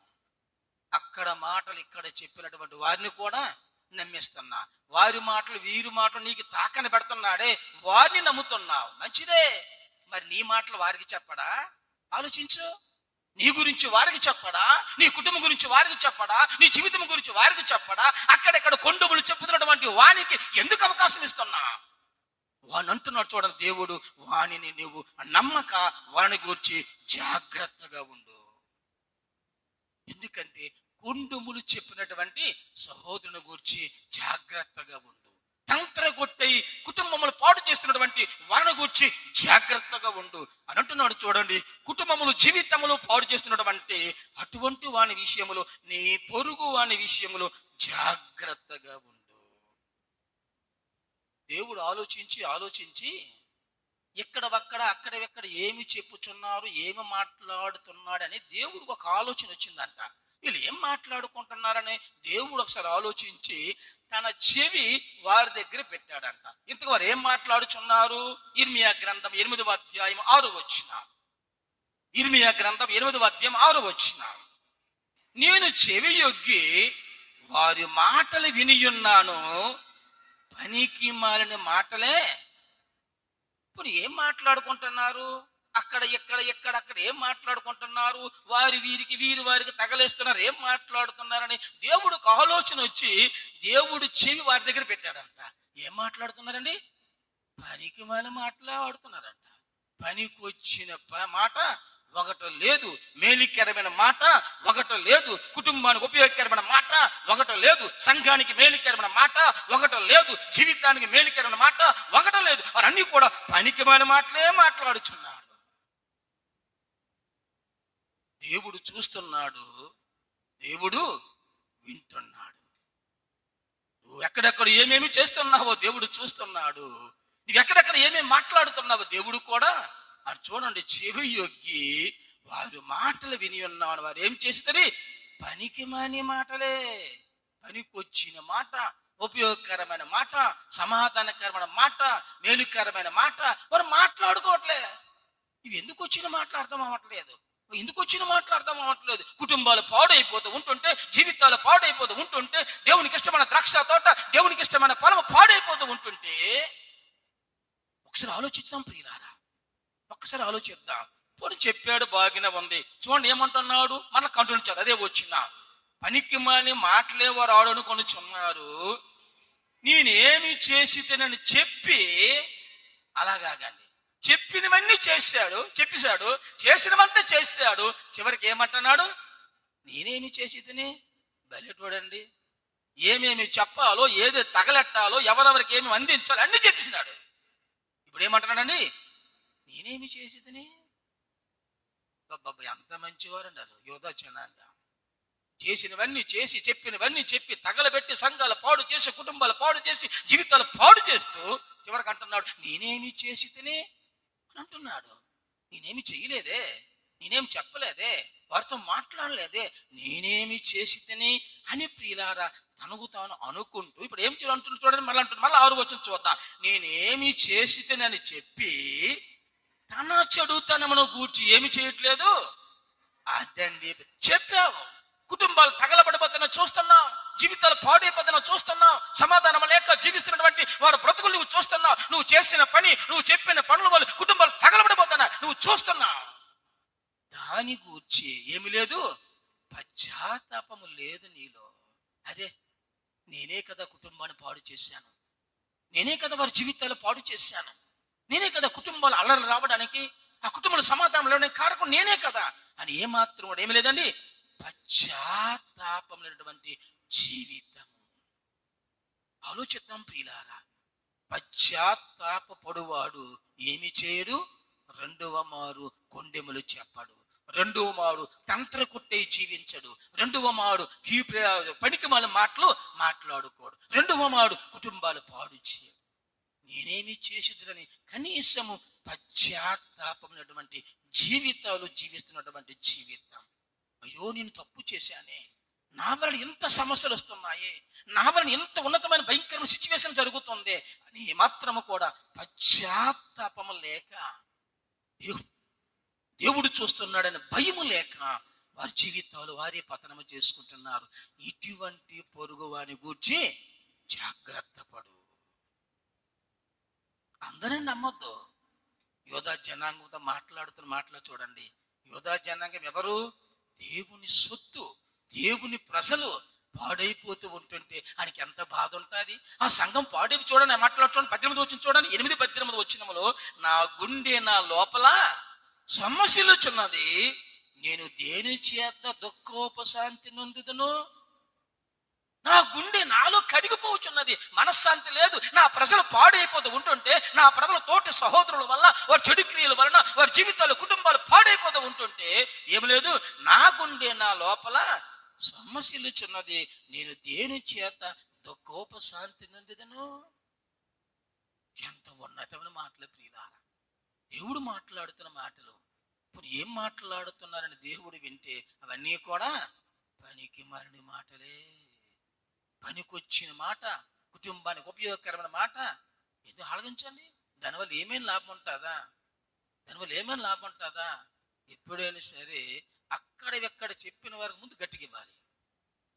అక్కడ మాటలు ఇక్కడ చెప్పినటువంటి వారిని కూడా నమ్మిస్తున్నా. వారి మాటలు వీరి మాటలు నీకు తాకని పెడుతున్నాడే, వారిని నమ్ముతున్నావు. మంచిదే, మరి నీ మాటలు వారికి చెప్పడా? ఆలోచించు. నీ గురించి వారికి చెప్పడా? నీ కుటుంబం గురించి వారికి చెప్పడా? నీ జీవితం గురించి వారికి చెప్పడా? అక్కడెక్కడ కొండములు చెప్పుతున్నటువంటి వానికి ఎందుకు అవకాశం ఇస్తున్నా? వాని అంటున్నాడు చూడండి దేవుడు, వానిని నువ్వు నమ్మక వారిని గురించి జాగ్రత్తగా ఉండు. ఎందుకంటే కొండములు చెప్పినటువంటి సహోదరుని గురించి జాగ్రత్తగా ఉండు. తంత్రగొట్టై కుటుంబములు పాడు చేస్తున్నటువంటి వారిని గురించి జాగ్రత్తగా ఉండు అని అంటున్నాడు చూడండి. కుటుంబములు జీవితములు పాడు చేస్తున్నటువంటి అటువంటి వాని విషయములో, నీ పొరుగు వాని విషయములో జాగ్రత్తగా ఉండు. దేవుడు ఆలోచించి అక్కడ ఏమి చెప్పుచున్నారు, ఏమి మాట్లాడుతున్నాడు అని దేవుడికి ఒక ఆలోచన వచ్చిందంట. వీళ్ళు ఏం మాట్లాడుకుంటున్నారని దేవుడు ఒకసారి ఆలోచించి తన చెవి వారి దగ్గర పెట్టాడంట. ఇంతకు వారు ఏం మాట్లాడుచున్నారు? ఇర్మియా గ్రంథం 8వ అధ్యాయం 6వ వచనం. ఇర్మియా గ్రంథం 8వ అధ్యాయం 6వ వచనం. నేను చెవి యొగ్గి వారి మాటలు వినియున్నాను, పనికి మాలిన మాటలే. ఇప్పుడు ఏం మాట్లాడుకుంటున్నారు? అక్కడ ఏం మాట్లాడుకుంటున్నారు? వీరి వారికి తగలేస్తున్నారు, ఏం మాట్లాడుతున్నారని దేవుడికి ఆలోచన వచ్చి దేవుడు చెవి వారి దగ్గర పెట్టాడంట. ఏం మాట్లాడుతున్నారండి? పనికి మాలిన మాట్లాడుతున్నారంట. పనికి వచ్చిన మాట ఒకటి లేదు, మేలుకరమైన మాట ఒకటి లేదు, కుటుంబానికి ఉపయోగకరమైన మాట ఒకటి లేదు, సంఘానికి మేలుకరమైన మాట ఒకటి లేదు, జీవితానికి మేలుకరమైన మాట ఒకటి లేదు. వారన్నీ కూడా పనికిమాలిన మాటలే మాట్లాడుచున్నాడు. దేవుడు చూస్తున్నాడు, దేవుడు వింటున్నాడు. నువ్వు ఎక్కడెక్కడ ఏమేమి చేస్తున్నావో దేవుడు చూస్తున్నాడు. నువ్వు ఎక్కడెక్కడ ఏమేమి మాట్లాడుతున్నావో దేవుడు కూడా అది చూడండి. చెవి యొగ్గి వారి మాటలు విని ఉన్నాను. వారు ఏం చేస్తారు? పనికి మాని మాటలే. పనికొచ్చిన మాట, ఉపయోగకరమైన మాట, సమాధానకరమైన మాట, మేలుకరమైన మాట వారు మాట్లాడుకోవట్లే. ఇవి ఎందుకు వచ్చిన మాట్లాడతాం అవ్వట్లేదు, కుటుంబాలు పాడైపోతూ ఉంటుంటే, జీవితాలు పాడైపోతూ ఉంటుంటే, దేవునికి ఇష్టమైన ద్రాక్ష తోట, దేవునికి ఇష్టమైన పొలం పాడైపోతూ ఉంటుంటే ఒకసారి ఆలోచిద్దాం ప్రియులారా, ఒక్కసారి ఆలోచిద్దాం. పోనీ చెప్పాడు, బాగానే ఉంది. చూడండి ఏమంటున్నాడు, మన కంటిన్యూ చేద్దాం. అదే వచ్చిన పనికి మాని మాటలే వారు ఆడనుకొనుచున్నారు, నేనేమి చేసితేనని చెప్పి. అలాగాగండి, చెప్పినవన్నీ చెప్పేశాడు, చేసినవంతా చేశాడు. చివరికి ఏమంటున్నాడు? నేనేమి చేసి తిని. బయటోడండి, ఏమేమి చెప్పాలో, ఏది తగలెట్టాలో, ఎవరెవరికి ఏమి అందించాలో అన్ని చెప్పేసినాడు. ఇప్పుడు ఏమంటున్నాడండి? నేనేమి చేసి తిని. బాబా ఎంత మంచివారండి వాళ్ళు యోధా జనాంగం. చేసినవన్నీ చేసి చెప్పినవన్నీ చెప్పి తగలబెట్టి సంఘాలు పాడు చేసి కుటుంబాలు పాడు చేసి జీవితాలు పాడు చేస్తూ చివరికి అంటున్నాడు నేనేమి చేసి తిని అని అంటున్నాడు. నేనేమి చేయలేదే, నేనేం చెప్పలేదే, వారితో మాట్లాడలేదే, నేనేమి చేసి తిని అని ప్రియులారా తనకు తాను అనుకుంటూ ఇప్పుడు ఏం చేయాలంటున్నాడు చూడండి. మళ్ళీ అంటున్నాడు, మళ్ళీ 6 వచనం చూద్దాం. నేనేమి చేసి తిని అని చెప్పి తన చెడుతనమును గూర్చి ఏమి చేయట్లేదు. అదండి చెప్పావు. కుటుంబాలు తగలబడిపోతున్నా చూస్తున్నావు, జీవితాలు పాడైపోతున్నా చూస్తున్నావు, సమాధానం లేక జీవిస్తున్నటువంటి వారి బ్రతుకులు నువ్వు చూస్తున్నావు. నువ్వు చేసిన పని, నువ్వు చెప్పిన పనుల వల్ల కుటుంబాలు తగలబడిపోతున్నా నువ్వు చూస్తున్నావు. దాని గూర్చి ఏమి లేదు, పశ్చాత్తాపము లేదు నీలో. అరే నేనే కదా కుటుంబాన్ని పాడు చేశాను, నేనే కదా వారి జీవితాలు పాడు చేశాను, నేనే కదా కుటుంబాలు అల్లరి రావడానికి ఆ కుటుంబంలో సమాధానం లేవడానికి కారకం నేనే కదా అని ఏమాత్రం కూడా ఏమి లేదండి. పశ్చాత్తాపం లేనటువంటి జీవితం. ఆలోచిద్దాం ప్రియులారా. పశ్చాత్తాప పడువాడు ఏమి చేయడు, 2వ మారు కొండెములు చెప్పడు, 2వ మారు తంత్ర కొట్టే జీవించడు, 2వ మారు పనికి మన మాటలు మాట్లాడుకోడు, 2వ మారు కుటుంబాలు పాడు చేయడు. నేనేమి చేసేదని కనీసము పశ్చాత్తాపమైనటువంటి జీవితాలు జీవిస్తున్నటువంటి జీవితం. అయ్యో నేను తప్పు చేశానే, నా వలన ఎంత సమస్యలు వస్తున్నాయి, నా వలన ఎంత ఉన్నతమైన భయంకరమైన సిచ్యువేషన్ జరుగుతుంది అని మాత్రము కూడా పశ్చాత్తాపము లేక, దేవుడు చూస్తున్నాడని భయము లేక వారి జీవితాలు వారే పతనము చేసుకుంటున్నారు. ఇటువంటి పొరుగు వాని గూర్చి జాగ్రత్త పడు. అందరిని నమ్మొద్దు. యోధా జనాంగంతో మాట్లాడుతున్న మాటలు చూడండి. యోధా జనాంగం ఎవరు? దేవుని సొత్తు, దేవుని ప్రజలు పాడైపోతూ ఉంటుంటే ఆయనకి ఎంత బాధ ఉంటుంది. ఆ సంఘం పాడైపు చూడండి, మాట్లాడుకోండి. 18 వచ్చిన చూడండి, 8-18 వచ్చినములో నా గుండె నా లోపల సమస్యలుచున్నది, నేను దేని చేత దుఃఖోపశాంతి నొందుదును. నా గుండె నాలో కడిగిపోవచ్చున్నది, మనశ్శాంతి లేదు. నా ప్రజలు పాడైపోతూ ఉంటుంటే, నా ప్రజల తోటి సహోదరుల వల్ల వారి చెడు క్రియల వలన వారి జీవితాలు కుటుంబాలు పాడైపోతూ ఉంటుంటే ఏమి లేదు, నా గుండె నా లోపల సమస్యలుచున్నది, నేను దేని చేత దుఃఖోపశాంతి నొందుదును. ఎంత ఉన్నతమైన మాటలు ప్రియులారా. దేవుడు మాట్లాడుతున్న మాటలు. ఇప్పుడు ఏం మాట్లాడుతున్నారని దేవుడు వింటే అవన్నీ కూడా పనికి మాలిన మాటలే. పనికొచ్చిన మాట, కుటుంబానికి ఉపయోగకరమైన మాట ఎందుకు ఆలోచించండి. దానివల్ల ఏమేమి లాభం ఉంటుందా, దానివల్ల ఏమేమి లాభం ఉంటుందా? ఎప్పుడైనా సరే అక్కడెక్కడ చెప్పిన వారికి ముందు గట్టిగా ఇవ్వాలి.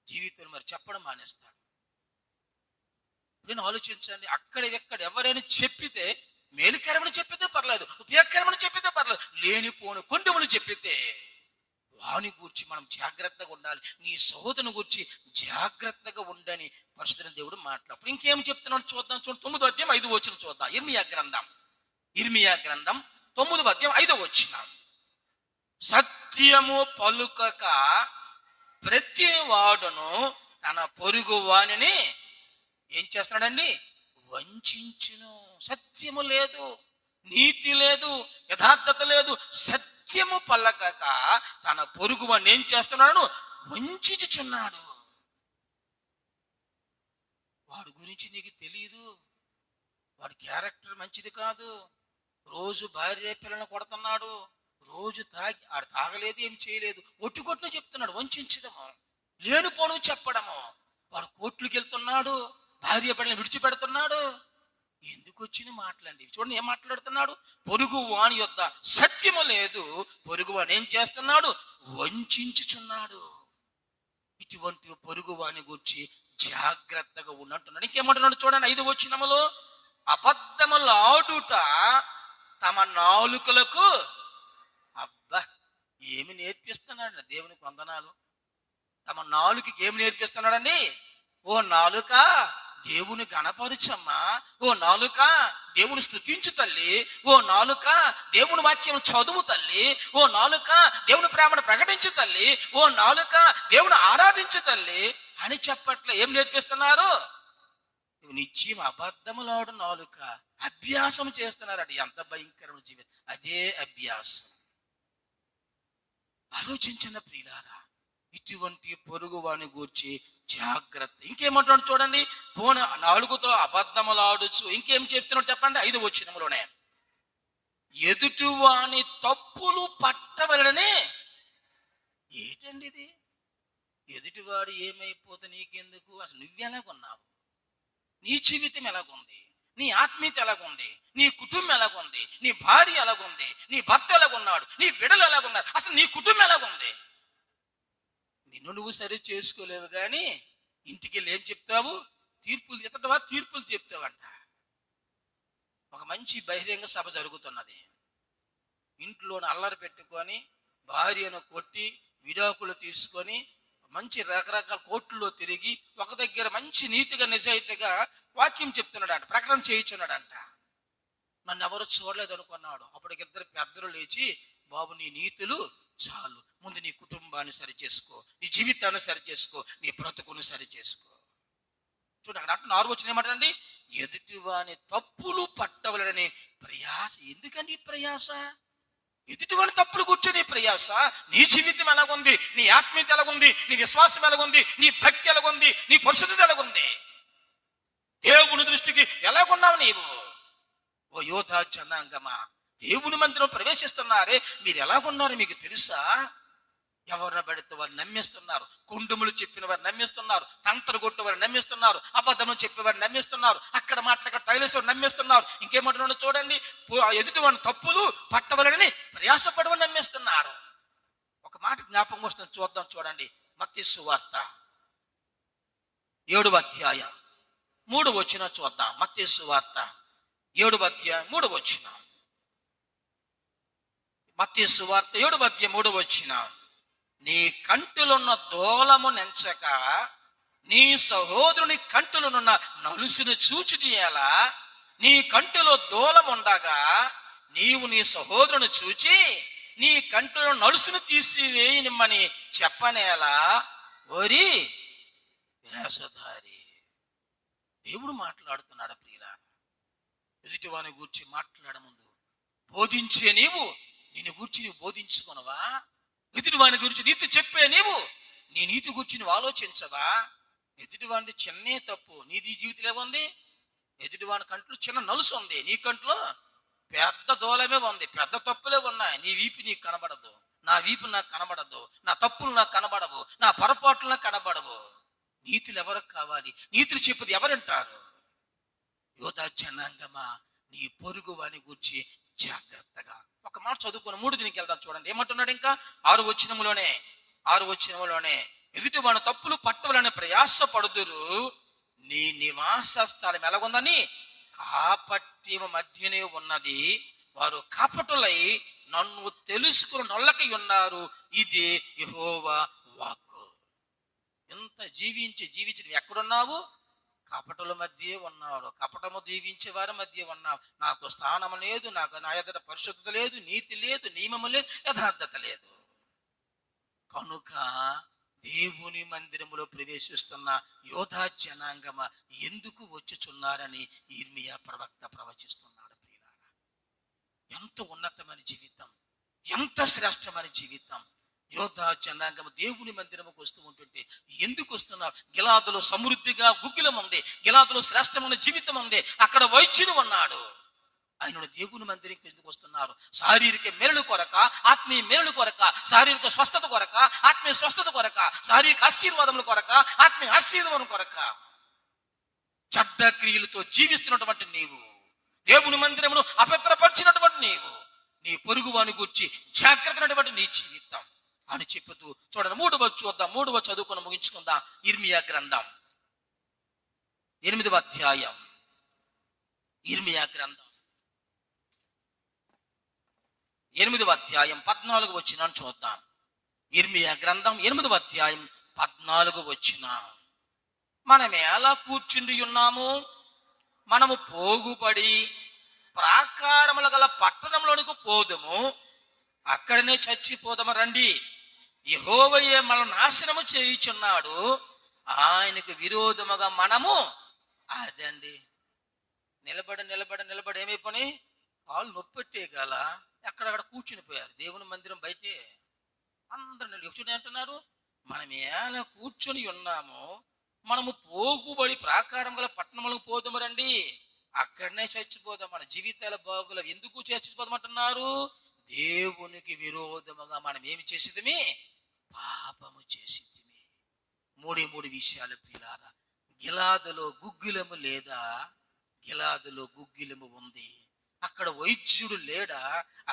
జీవితంలో మరి చెప్పడం మానేస్తాడు. నేను ఆలోచించండి, అక్కడెక్కడ ఎవరైనా చెప్పితే మేలుకరమని చెప్పితే పర్లేదు, ఉపయోగకరమని చెప్పితే పర్లేదు, లేనిపోని కొండములు చెప్పితే వాని గూర్చి మనం జాగ్రత్తగా ఉండాలి. నీ సహోదరుని గూర్చి జాగ్రత్తగా ఉండని పరిశుద్ధ దేవుడు మాట్లాడు. ఇంకేం చెప్తున్నాడు చూద్దాం. చూడండి 9వ అధ్యాయం 5వ వచనం చూద్దాం. ఇర్మియా గ్రంథం 9వ అధ్యాయం 5వ వచనం. సత్యము పలుకక ప్రతి వాడును తన పొరుగు వానిని ఏం చేస్తున్నాడండి, వంచించును. సత్యము లేదు, నీతి లేదు, యథార్థత లేదు. సత్యము పలకక తన పొరుగు వాడిని ఏం చేస్తున్నాడు, వంచుచున్నాడు. వాడి గురించి నీకు తెలియదు, వాడి క్యారెక్టర్ మంచిది కాదు, రోజు భార్య పిల్లలను కొడుతున్నాడు, రోజు ఆడు తాగలేదు, ఏం చేయలేదు, ఒట్టుకొట్టును చెప్తున్నాడు. వంచడము, లేనిపోను చెప్పడము. వాడు కోర్టులకు వెళ్తున్నాడు, భార్య బిడ్డలను విడిచిపెడుతున్నాడు. ఎందుకు వచ్చిన మాటలండి చూడండి. ఏం మాట్లాడుతున్నాడు, పొరుగు వాని యొద్ద సత్యము లేదు, పొరుగు వాని ఏం చేస్తున్నాడు, వంచుచున్నాడు. ఇటువంటి పొరుగు వాని గురించి జాగ్రత్తగా ఉన్నట్టున్నాడు. ఇంకేమంటున్నాడు చూడండి 5వ వచనములో, అబద్ధములు ఆడుట తమ నాలుకలకు. అబ్బా ఏమి నేర్పిస్తున్నాడు దేవునికి వందనాలు. తమ నాలుకకి ఏమి నేర్పిస్తున్నాడండి, ఓ నాలుక దేవుని గణపరుచమ్మా, ఓ నాలుక దేవుని స్తుతించు తల్లి, ఓ నాలుక దేవుని వాక్యం చదువు తల్లి, ఓ నాలుక దేవుని ప్రేమను ప్రకటించు తల్లి, ఓ నాలుక దేవుని ఆరాధించు తల్లి అని చెప్పట్లే. ఏం నేర్పిస్తున్నారు, నిత్యం అబద్ధములాడు నాలుక అభ్యాసం చేస్తున్నారు. అది ఎంత భయంకరమైన జీవితం. అదే అభ్యాసం. ఆలోచించిన ప్రియులారా, ఇటువంటి పొరుగు వాని గూర్చి జాగ్రత్త. ఇంకేమంటున్నాడు చూడండి, పోన నాలుగుతో అబద్ధములాడుచు ఇంకేం చెప్తున్నాడు చెప్పండి, 5వ వచనములోనే ఎదుటివాని తప్పులు పట్టవలనే. ఏంటండి ఇది? ఎదుటివాడు ఏమైపోతే నీకెందుకు? అసలు నువ్వెలాగున్నావు? నీ జీవితం ఎలాగుంది? నీ ఆత్మీయత ఎలాగుంది? నీ కుటుంబం ఎలాగుంది? నీ భార్య ఎలాగుంది? నీ భర్త ఎలాగున్నాడు? నీ బిడ్డలు ఎలాగున్నారు? అసలు నీ కుటుంబం ఎలాగుంది? నిన్ను నువ్వు సరి చేసుకోలేవు కానీ ఇంటికి వెళ్ళి ఏం చెప్తావు? తీర్పులు, ఇతడు వారు తీర్పులు చెప్తావంట. ఒక మంచి బహిరంగ సభ జరుగుతున్నది. ఇంట్లోని అల్లరి పెట్టుకొని భార్యను కొట్టి విడాకులు తీసుకొని మంచి రకరకాల కోర్టుల్లో తిరిగి ఒక దగ్గర మంచి నీతిగా నిజాయితీగా వాక్యం చెప్తున్నాడంట, ప్రకటన చేయించున్నాడంట. నన్ను ఎవరు చూడలేదు అనుకున్నాడు. అప్పటికి ఇద్దరు పెద్దలు లేచి, బాబు నీ నీతులు చాలు, ముందు నీ కుటుంబాన్ని సరి చేసుకో, నీ జీవితాన్ని సరి చేసుకో, నీ బ్రతుకుని సరి చేసుకో. చూడండి అక్కడ అంటే 6వ వచనం ఏమంటండి, ఎదుటివాని తప్పులు పట్టవలనని ప్రయాస. ఎందుకండి ప్రయాస? ఎదుటివాని తప్పులు కూర్చొని ప్రయాస. నీ జీవితం ఎలాగుంది? నీ ఆత్మీయత ఎలాగుంది? నీ విశ్వాసం ఎలాగుంది? నీ భక్తి ఎలాగుంది? నీ పరిశుద్ధత ఎలాగుంది? దేవుని దృష్టికి ఎలాగున్నావు నీవు? ఓ యోధా జనాంగమా, దేవుని మందిరం ప్రవేశిస్తున్నారే, మీరు ఎలాగున్నారు మీకు తెలుసా? ఎవరిని పడితే వారు నమ్మిస్తున్నారు, కుండుములు చెప్పిన వారు నమ్మిస్తున్నారు, తంత్ర కొట్టు వారు నమ్మిస్తున్నారు, అబద్ధము చెప్పేవారు నమ్మిస్తున్నారు, అక్కడ మాట్లాడ తైలేశ్వరు నమ్మిస్తున్నారు. ఇంకేమంటున్నాడు చూడండి, ఎదుటి వాడిని తప్పులు పట్టవలని ప్రయాసపడవని నమ్మిస్తున్నారు. ఒక మాట జ్ఞాపకం వస్తుంది, చూద్దాం చూడండి. మత్తయి సువార్త 7వ అధ్యాయం 3వ వచనం చూద్దాం. మత్తయి సువార్త 7వ అధ్యాయం 3వ వచనం. మత్తయి సువార్త 7వ అధ్యాయం 3వ వచనం. నీ కంటిలోన్న దూలము నెంచక నీ సహోదరుని కంటిలోనున్న నలుసును చూచుటి ఎలా? నీ కంటిలో దూలం ఉండగా నీవు నీ సహోదరుని చూచి నీ కంటిలో నలుసును తీసివేయనిమ్మని చెప్పనేలా? ఓరి వేషధారి. దేవుడు మాట్లాడుతున్నాడు ప్రియులారా. ఎదుటివాని గూర్చి మాట్లాడ ముందు బోధించే నీవు నిన్ను గూర్చి నీవు బోధించుకునవా? ఎదుటివాని గురించి నీతి చెప్పే నీవు నీ నీతి గురించి నువ్వు ఆలోచించవా? ఎదుటివాడిది చిన్నే తప్పు, నీది జీవితంలో ఉంది. ఎదుటివాని కంట్లో చిన్న నలుసు ఉంది, నీ కంట్లో పెద్ద దూలమే ఉంది, పెద్ద తప్పులే ఉన్నాయి. నీ వీపు నీకు కనబడదు, నా వీపు నాకు కనబడదు, నా తప్పులు నాకు కనబడవు, నా పొరపాట్లు నాకు కనబడవు. నీతులు ఎవరికి కావాలి? నీతులు చెప్పేది ఎవరంటారు? యోధా జనాంగమా, నీ పొరుగు వాని గురించి జాగ్రత్తగా. ఒక మాట చదువుకుని 3 దినికి వెళ్దాం చూడండి. ఏమంటున్నాడు ఇంకా 6వ వచనములోనే ఎదుటి వాని తప్పులు పట్టవలని ప్రయాసపడుదురు, నీ నివాస స్థలం ఎలాగుందని కాపట్య మధ్యనే ఉన్నది, వారు కాపటులై నన్ను తెలుసుకుని నొల్లకై ఉన్నారు, ఇది యెహోవా వాక్కు. ఎంత జీవించి ఎక్కడున్నావు? కపటల మధ్య ఉన్నాడు, కపటము జీవించే వారి మధ్య ఉన్నావు. నాకు స్థానం లేదు, నాకు నా ఎదుట పరిశుద్ధత లేదు, నీతి లేదు, నియమము లేదు, యథార్థత లేదు. కనుక దేవుని మందిరములో ప్రవేశిస్తున్న యోధా జనాంగమ ఎందుకు వచ్చుచున్నారని ఇర్మియా ప్రవక్త ప్రవచిస్తున్నాడు. ప్రియులారా, ఎంత ఉన్నతమైన జీవితం, ఎంత శ్రేష్టమైన జీవితం. యోధా జనాంగం దేవుని మందిరముకు వస్తూ ఉంటుంటే ఎందుకు వస్తున్నారు? గిలాదులో సమృద్ధిగా గుగ్గిలం ఉంది, గిలాదులో శ్రేష్టమైన జీవితం ఉంది, అక్కడ వైద్యుడు ఉన్నాడు. ఆయన దేవుని మందిరంకి ఎందుకు వస్తున్నారు? శారీరక మేలు కొరక, ఆత్మీయ మేలు కొరక, శారీరక స్వస్థత కొరక, ఆత్మీయ స్వస్థత కొరక, శారీరక ఆశీర్వాదముల కొరక, ఆత్మీయ ఆశీర్వాదం కొరక. చెడ్డ క్రియలతో జీవిస్తున్నటువంటి నీవు, దేవుని మందిరమును అపవిత్రపరిచినటువంటి నీవు, నీ పొరుగు వాని గురించి జాగ్రత్తటువంటి నీ జీవితం అని చెప్పుతూ చూడండి. 3వ చూద్దాం, 3వ చదువుకొని ముగించుకుందాం. ఇర్మియా గ్రంథం 8వ అధ్యాయం. ఇర్మియా గ్రంథం 8వ అధ్యాయం 14వ వచనం చూద్దాం. ఇర్మియా గ్రంథం 8వ అధ్యాయం 14వ వచనం. మనం ఎలా కూర్చుండి ఉన్నాము? మనము పోగుపడి ప్రాకారముల గల పట్టణంలోనికి పోదుము, అక్కడనే చచ్చిపోదాము రండి. యెహోవాయే మనల్ని నాశనము చేయుచున్నాడు, ఆయనకు విరోధముగా మనము అదండి నిలబడి ఏమైపోయి కాళ్ళు నొప్పెట్టే గల అక్కడక్కడ కూర్చుని పోయారు. దేవుని మందిరం బయటే అందరూ చూడండి అంటున్నారు, మనం ఎలా కూర్చొని ఉన్నామో మనము పోగుబడి ప్రాకారం గల పట్టణములకు పోదాము రండి, అక్కడనే చచ్చిపోదాం, మన జీవితాల బాగుల ఎందుకు చచ్చిపోదామంటున్నారు? దేవునికి విరోధముగా మనం ఏమి చేసేదిమి? పాపము చేసేదిమి. మూడు విషయాలు ప్రియులారా. గిలాదులో గుగ్గిలము లేదా? గిలాదులో గుగ్గిలము ఉంది. అక్కడ వైద్యుడు లేడా?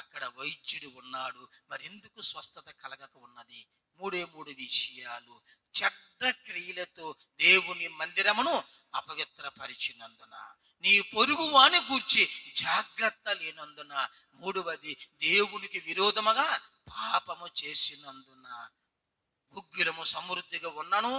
అక్కడ వైద్యుడు ఉన్నాడు. మరి ఎందుకు స్వస్థత కలగక ఉన్నది? మూడు విషయాలు. చెడ్డ క్రియలతో దేవుని మందిరమును అపవిత్రపరిచినందున, నీ పొరుగు వాని గూర్చి జాగ్రత్త లేనందున, మూడవది దేవునికి విరోధముగా పాపము చేసినందున. గుగ్గిలము సమృద్ధిగా ఉన్నను,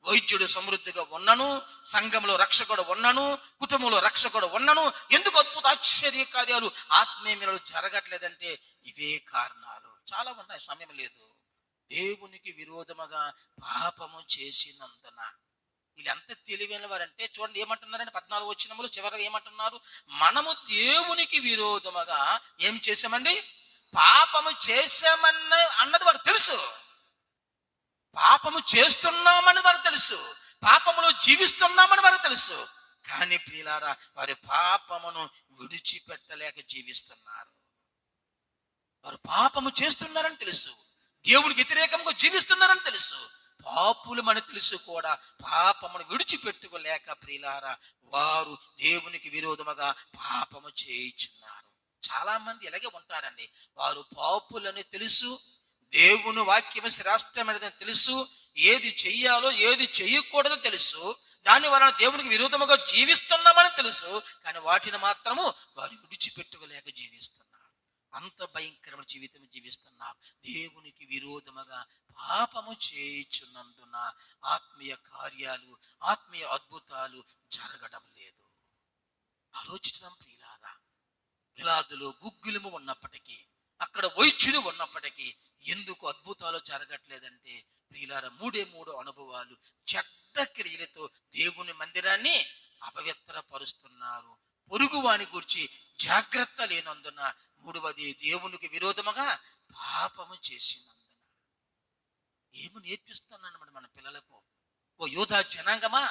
వైద్యుడు సమృద్ధిగా ఉన్నను, సంఘంలో రక్షకుడు ఉన్నను, కుటుంబంలో రక్షకుడు ఉన్నను, ఎందుకు అద్భుత ఆశ్చర్య కార్యాలు ఆత్మీయములు జరగట్లేదంటే ఇవే కారణాలు. చాలా ఉన్నాయి, సమయం లేదు. దేవునికి విరోధముగా పాపము చేసినందున. వీళ్ళు ఎంత తెలివైన వారంటే చూడండి ఏమంటున్నారంటే 14 వచనములు చివరిగా ఏమంటున్నారు? మనము దేవునికి విరోధముగా ఏం చేశామండి? పాపము అన్నది వారు తెలుసు. పాపము చేస్తున్నామని వారు తెలుసు, పాపములో జీవిస్తున్నామని వారు తెలుసు. కానీ ప్రియులారా, వారి పాపమును విడిచిపెట్టలేక జీవిస్తున్నారు. వారు పాపము చేస్తున్నారని తెలుసు, దేవునికి వ్యతిరేకంగా జీవిస్తున్నారని తెలుసు, పాపులమని తెలుసు కూడా పాపమును విడిచిపెట్టుకోలేక ప్రియులారా వారు దేవునికి విరోధముగా పాపము చేయుచున్నారు. చాలా మంది ఇలాగే ఉంటారండి. వారు పాపులని తెలుసు, దేవుని వాక్యము శ్రేష్టమైనదని తెలుసు, ఏది చెయ్యాలో ఏది చెయ్యకూడదో తెలుసు, దాని వలన దేవునికి విరోధముగా జీవిస్తున్నామని తెలుసు, కానీ వాటిని మాత్రము వారు విడిచిపెట్టుకోలేక జీవిస్తున్నారు. అంత భయంకరమైన జీవితం జీవిస్తున్నారు. దేవునికి విరోధముగా పాపము చేయుచున్నందున ఆత్మీయ కార్యాలు, ఆత్మీయ అద్భుతాలు జరగడం లేదు. ఆలోచించడం ప్రియులారా. గిలాదులో గుగ్గిలము ఉన్నప్పటికీ, అక్కడ వైద్యుడు ఉన్నప్పటికీ ఎందుకు అద్భుతాలు జరగట్లేదంటే ప్రియులారా, మూడు అనుభవాలు. చెడ్డ క్రియలతో దేవుని మందిరాన్ని అపవిత్రపరుస్తున్నారు, పొరుగువాని గురించి జాగ్రత్త లేనందున, మూడవది దేవునికి విరోధముగా పాపము చేసినందున. ఏమి నేర్పిస్తున్నాను మన పిల్లలకు? ఓ యోధా జనాంగమా,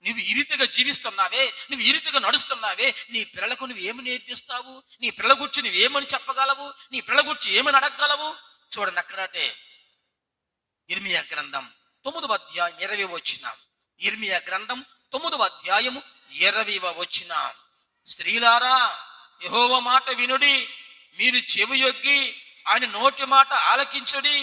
నువ్వు ఈ రీతిగా జీవిస్తున్నావే, నువ్వు ఈ రీతిగా నడుస్తున్నావే, నీ పిల్లలకు నువ్వు ఏమి నేర్పిస్తావు? నీ పిల్లల గురించి నువ్వేమని చెప్పగలవు? నీ పిల్లల గురించి ఏమని అడగగలవు? చూడండి, అక్కడటే ఇర్మియా గ్రంథం 9వ అధ్యాయం 20వ వచనం. ఇర్మియా గ్రంథం 9వ అధ్యాయము 20వ వచనం. స్త్రీలారా, యెహోవా మాట వినుడి, మీరు చెవియొగ్గి ఆయన నోటి మాట ఆలకించుడి.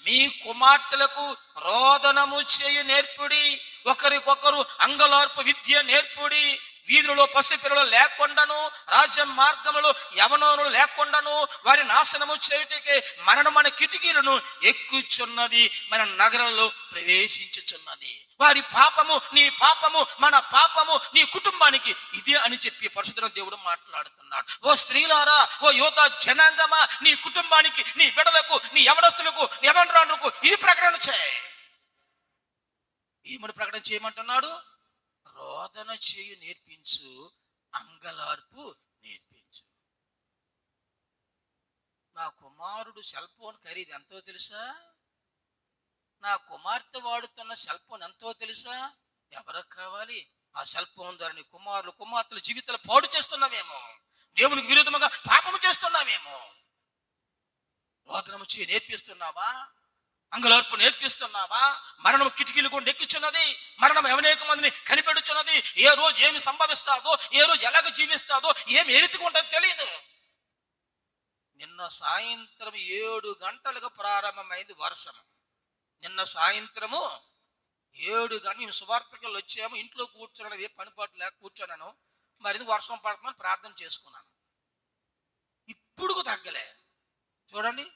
మీ కుమార్తెలకు రోదనము చేయ నేర్పుడి, ఒకరికొకరు అంగలార్పు విద్య నేర్పుడి. వీధులలో పసిపిల్లలు లేకుండాను, రాజ్య మార్గములో యవనోనులు లేకుండాను వారి నాశనము చేయుటకే మరణం మన కిటికీలను ఎక్కుచున్నది, మన నగరంలో ప్రవేశించుచున్నది. వారి పాపము నీ పాపము, మన పాపము నీ కుటుంబానికి ఇదే అని చెప్పి పరిశుద్ధ దేవుడు మాట్లాడుతున్నాడు. ఓ స్త్రీలారా, ఓ యువత జనాంగమా, నీ కుటుంబానికి, నీ బిడ్డలకు, నీ యవనస్తులకు, యవనరాండ్రకు ఇది ప్రకటన చేయి. ఏమని ప్రకటన చేయమంటున్నాడు? రోదన చేయు నేర్పించు, అంగలార్పు నేర్పించు. నా కుమారుడు సెల్ ఫోన్ ఖరీదు ఎంతో తెలుసా? నా కుమార్తె వాడుతున్న సెల్ ఫోన్ ఎంతో తెలుసా? ఎవరికి కావాలి? ఆ సెల్ ఫోన్ ద్వారా నీ కుమార్తెల జీవితాలు పాడు చేస్తున్నావేమో, దేవునికి విరుద్ధంగా పాపము చేస్తున్నావేమో. రోదనము చేయి నేర్పిస్తున్నావా? అంగలార్పు నేర్పిస్తున్నావా? మరణం కిటికీలు కూడా ఎక్కిచున్నది, మరణం అనేక మందిని కనిపెడుచున్నది. ఏ రోజు ఏమి సంభవిస్తాదో, ఏ రోజు ఎలాగ జీవిస్తాదో, ఏమి ఎరుతుకుంటుందో తెలియదు. నిన్న సాయంత్రం 7 గంటలకు ప్రారంభమైంది వర్షం. నిన్న సాయంత్రము 7 గంటలు మేము సువార్తకులు వచ్చాము, ఇంట్లో కూర్చున్నాను, ఏ పనిపాటు లేక కూర్చున్నాను. మరి వర్షం పడుతుందని ప్రార్థన చేసుకున్నాను. ఇప్పుడు తగ్గలే. చూడండి,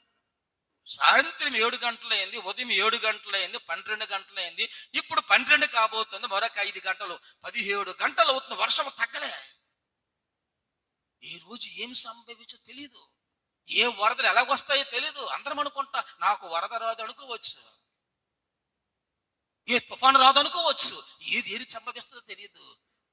సాయంత్రం 7 గంటలైంది, ఉదయం 7 గంటలైంది, 12 గంటలైంది, ఇప్పుడు 12 కాబోతుంది, మరొక 5 గంటలు, 17 గంటలు అవుతుంది, వర్షం తగ్గలే. ఈ రోజు ఏం సంభవించో తెలీదు, ఏ వరదలు ఎలాగొస్తాయో తెలీదు. అందరం అనుకుంటా నాకు వరద రాదు అనుకోవచ్చు, ఏ తుఫాను రాదు అనుకోవచ్చు, ఏది సంభవిస్తుందో తెలియదు.